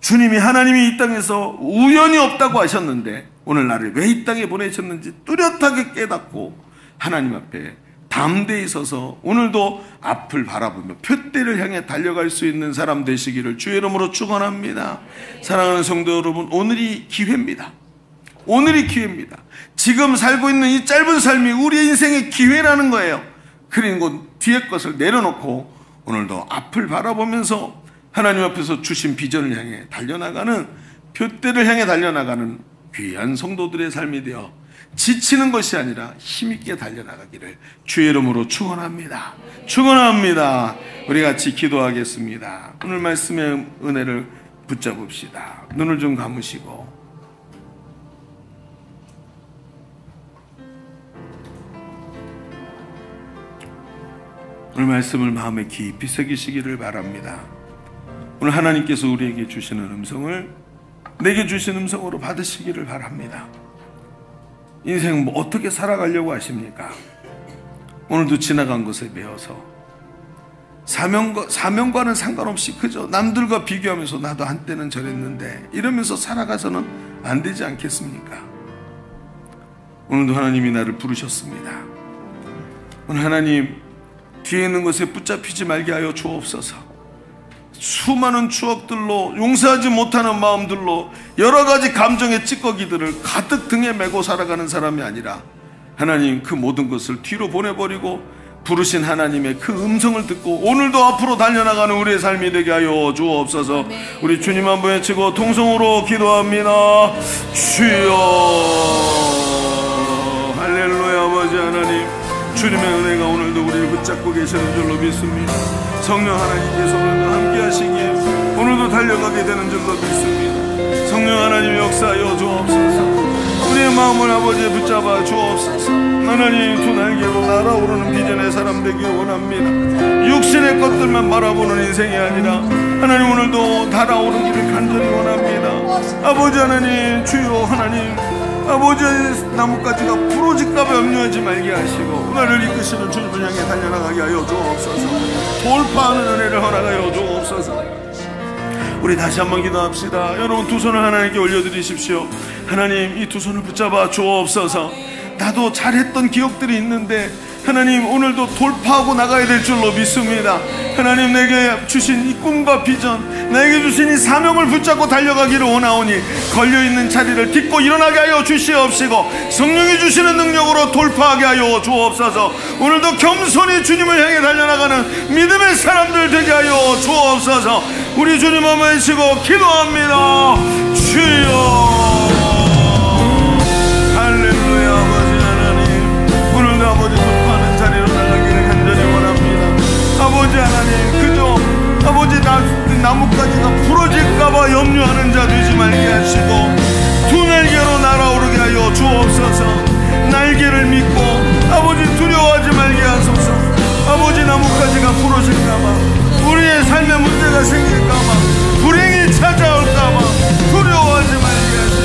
[SPEAKER 5] 주님이, 하나님이 이 땅에서 우연히 없다고 하셨는데 오늘 나를 왜 이 땅에 보내셨는지 뚜렷하게 깨닫고 하나님 앞에 담대히 서서 오늘도 앞을 바라보며 표대를 향해 달려갈 수 있는 사람 되시기를 주의 이름으로 축원합니다. 사랑하는 성도 여러분, 오늘이 기회입니다. 오늘이 기회입니다. 지금 살고 있는 이 짧은 삶이 우리의 인생의 기회라는 거예요. 그리고 뒤의 것을 내려놓고 오늘도 앞을 바라보면서 하나님 앞에서 주신 비전을 향해 달려나가는, 표대를 향해 달려나가는 귀한 성도들의 삶이 되어 지치는 것이 아니라 힘있게 달려나가기를 주의 이름으로 축원합니다. 축원합니다. 우리 같이 기도하겠습니다. 오늘 말씀의 은혜를 붙잡읍시다. 눈을 좀 감으시고 오늘 말씀을 마음에 깊이 새기시기를 바랍니다. 오늘 하나님께서 우리에게 주시는 음성을 내게 주신 음성으로 받으시기를 바랍니다. 인생 어떻게 살아가려고 하십니까? 오늘도 지나간 것에 매여서 사명과는 상관없이 그저 남들과 비교하면서 나도 한때는 저랬는데 이러면서 살아가서는 안 되지 않겠습니까? 오늘도 하나님이 나를 부르셨습니다. 오늘 하나님, 뒤에 있는 것에 붙잡히지 말게 하여 주옵소서. 수많은 추억들로, 용서하지 못하는 마음들로 여러 가지 감정의 찌꺼기들을 가득 등에 메고 살아가는 사람이 아니라 하나님, 그 모든 것을 뒤로 보내버리고 부르신 하나님의 그 음성을 듣고 오늘도 앞으로 달려나가는 우리의 삶이 되게 하여 주옵소서. 우리 주님 한번 외치고 통성으로 기도합니다. 주여. 할렐루야. 아버지 하나님, 주님의 은혜가 오늘도 우리를 붙잡고 계시는 줄로 믿습니다. 성령 하나님께서 오늘도 함께 하시기에 오늘도 달려가게 되는 줄로 믿습니다. 성령 하나님 역사하여 주옵소서. 우리의 마음을 아버지에 붙잡아 주옵소서. 하나님, 두 날개로 날아오르는 비전의 사람 되기 원합니다. 육신의 것들만 바라보는 인생이 아니라 하나님, 오늘도 달아오르기를 간절히 원합니다. 아버지 하나님, 주여 하나님, 아버지의 나뭇가지가 부러질까봐 염려하지 말게 하시고 나를 이끄시는 주님을 향해 달려나가게 하여 주옵소서. 돌파하는 은혜를 허락하여 주옵소서. 우리 다시 한번 기도합시다. 여러분, 두 손을 하나님께 올려드리십시오. 하나님, 이 두 손을 붙잡아 주옵소서. 나도 잘했던 기억들이 있는데 하나님, 오늘도 돌파하고 나가야 될 줄로 믿습니다. 하나님, 내게 주신 이 꿈과 비전, 내게 주신 이 사명을 붙잡고 달려가기를 원하오니 걸려있는 자리를 딛고 일어나게 하여 주시옵시고 성령이 주시는 능력으로 돌파하게 하여 주옵소서. 오늘도 겸손히 주님을 향해 달려나가는 믿음의 사람들 되게 하여 주옵소서. 우리 주님 한번 외치고 기도합니다. 주여. 할렐루야. 아버지 하나님, 오늘도 아버지 돌파하는 자리로 나가기를 간절히 원합니다. 아버지 하나님, 그저 아버지 나뭇가지가 부러질까봐 염려하는 자 되지 말게 하시고 두 날개로 날아오르게 하여 주옵소서. 날개를 믿고 아버지 두려워하지 말게 하소서. 아버지, 나뭇가지가 부러질까봐, 우리의 삶에 문제가 생길까봐, 불행이 찾아올까봐 두려워하지 말게 하소서.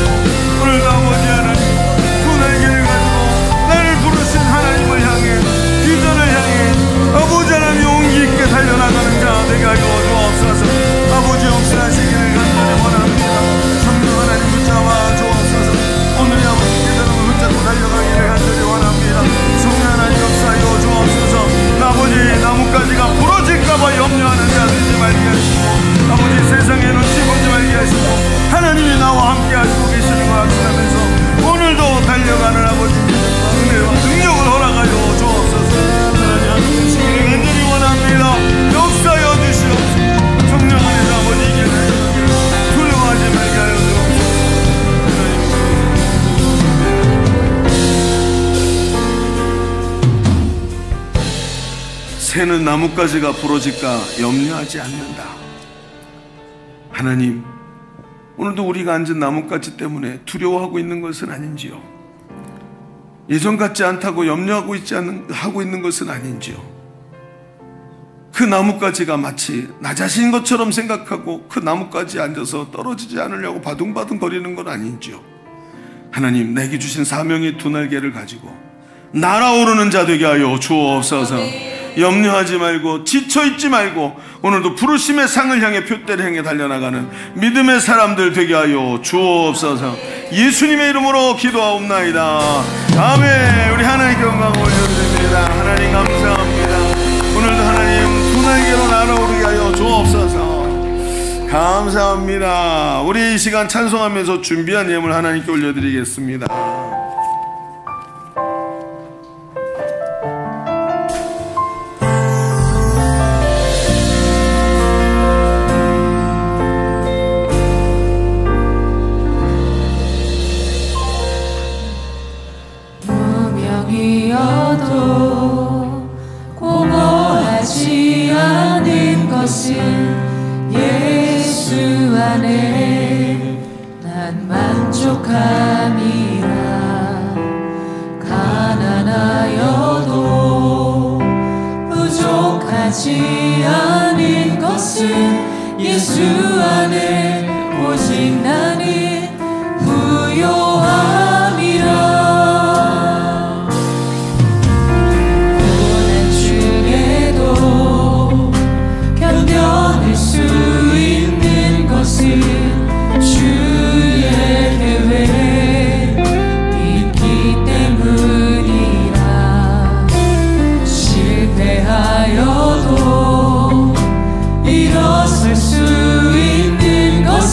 [SPEAKER 5] 새는 나뭇가지가 부러질까 염려하지 않는다. 하나님, 오늘도 우리가 앉은 나뭇가지 때문에 두려워하고 있는 것은 아닌지요? 예전 같지 않다고 염려하고 하고 있는 것은 아닌지요? 그 나뭇가지가 마치 나 자신인 것처럼 생각하고 그 나뭇가지에 앉아서 떨어지지 않으려고 바둥바둥 거리는 건 아닌지요? 하나님, 내게 주신 사명의 두 날개를 가지고 날아오르는 자 되게 하여 주옵소서. 염려하지 말고 지쳐있지 말고 오늘도 부르심의 상을 향해 표대를 향해 달려나가는 믿음의 사람들 되게 하여 주옵소서. 예수님의 이름으로 기도하옵나이다. 아멘. 우리 하나님께 영광 올려드립니다. 하나님 감사합니다. 오늘도 하나님 두 날개로 날아오르게 하여 주옵소서. 감사합니다. 우리 이 시간 찬송하면서 준비한 예물 하나님께 올려드리겠습니다.
[SPEAKER 1] 무명이어도 공허하지 않은 것은 예수 안에 난 만족함이라. 가난하여도 부족하지 않은 것은 예수 안에 오직 나는 부요함이라. 고난 중에도 견뎌낼 수 있는 것은 주의 계획 있기 때문이라. 실패하여도 일어설 수 있는 것은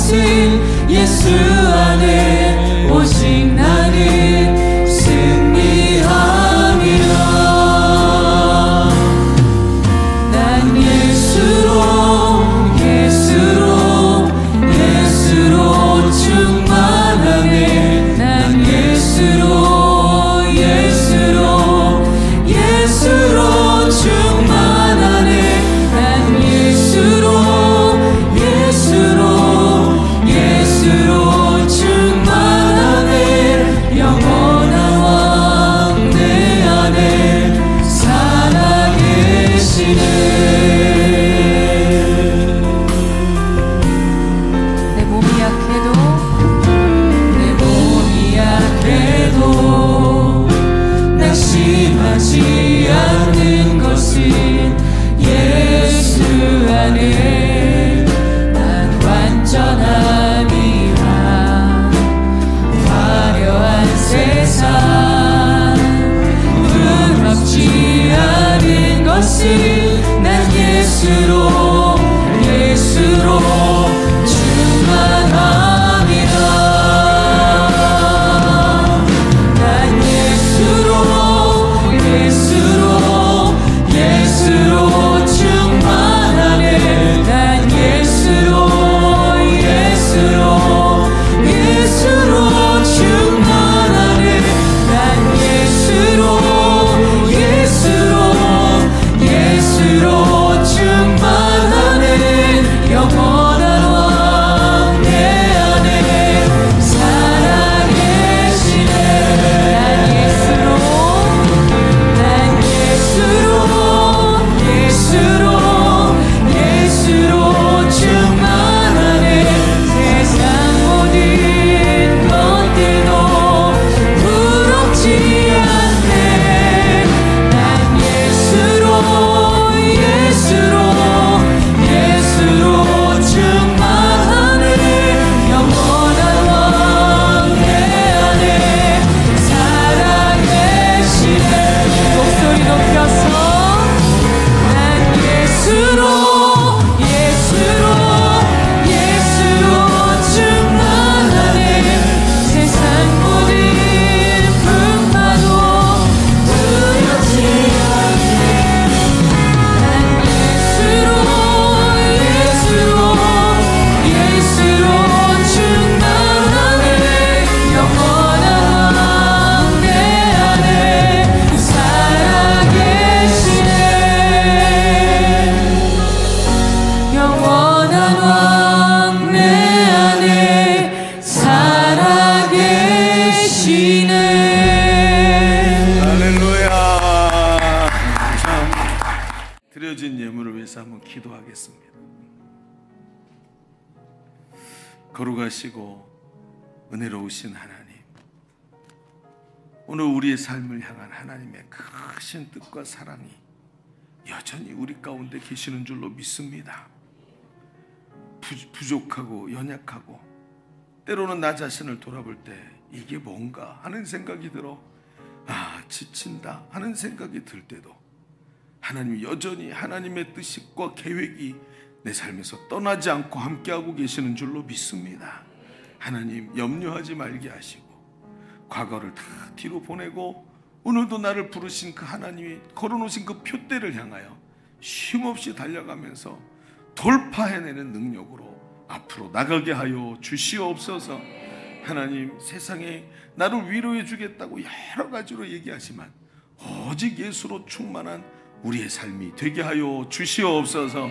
[SPEAKER 5] 기도하겠습니다. 거룩하시고 은혜로우신 하나님, 오늘 우리의 삶을 향한 하나님의 크신 뜻과 사랑이 여전히 우리 가운데 계시는 줄로 믿습니다. 부족하고 연약하고 때로는 나 자신을 돌아볼 때 이게 뭔가 하는 생각이 들어 지친다 하는 생각이 들 때도 하나님이 여전히 하나님의 뜻과 계획이 내 삶에서 떠나지 않고 함께하고 계시는 줄로 믿습니다. 하나님 염려하지 말게 하시고 과거를 다 뒤로 보내고 오늘도 나를 부르신 그 하나님이 걸어놓으신 그 표대를 향하여 쉼없이 달려가면서 돌파해내는 능력으로 앞으로 나가게 하여 주시옵소서. 하나님, 세상에 나를 위로해 주겠다고 여러 가지로 얘기하지만 오직 예수로 충만한 우리의 삶이 되게 하여 주시옵소서.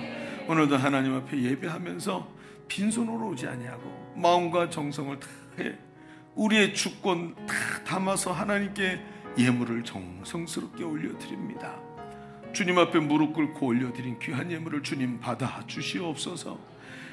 [SPEAKER 5] 오늘도 하나님 앞에 예배하면서 빈손으로 오지 아니하고 마음과 정성을 다해 우리의 주권 다 담아서 하나님께 예물을 정성스럽게 올려드립니다. 주님 앞에 무릎 꿇고 올려드린 귀한 예물을 주님 받아 주시옵소서.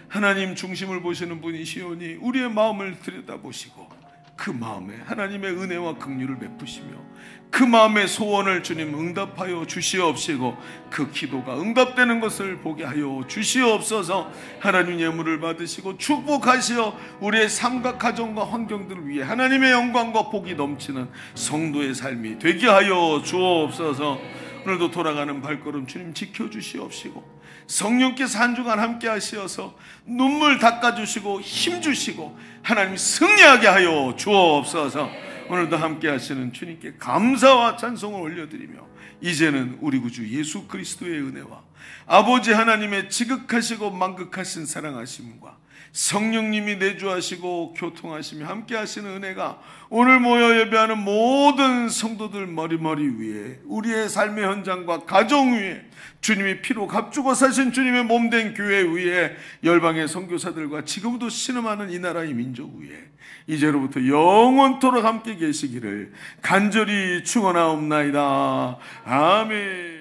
[SPEAKER 5] 하나님 중심을 보시는 분이시오니 우리의 마음을 들여다보시고 그 마음에 하나님의 은혜와 긍휼을 베푸시며 그 마음의 소원을 주님 응답하여 주시옵시고 그 기도가 응답되는 것을 보게 하여 주시옵소서. 하나님 예물을 받으시고 축복하시어 우리의 삶과 가정과 환경들을 위해 하나님의 영광과 복이 넘치는 성도의 삶이 되게 하여 주옵소서. 오늘도 돌아가는 발걸음 주님 지켜주시옵시고 성령께서 한 주간 함께 하시어서 눈물 닦아주시고 힘주시고 하나님 승리하게 하여 주옵소서. 오늘도 함께 하시는 주님께 감사와 찬송을 올려드리며 이제는 우리 구주 예수 그리스도의 은혜와 아버지 하나님의 지극하시고 만극하신 사랑하심과 성령님이 내주하시고 교통하시며 함께 하시는 은혜가 오늘 모여 예배하는 모든 성도들 머리머리 위에 우리의 삶의 현장과 가정 위에 주님이 피로 값주고 사신 주님의 몸된 교회 위에 열방의 선교사들과 지금도 신음하는 이 나라의 민족 위에 이제로부터 영원토록 함께 계시기를 간절히 축원하옵나이다. 아멘.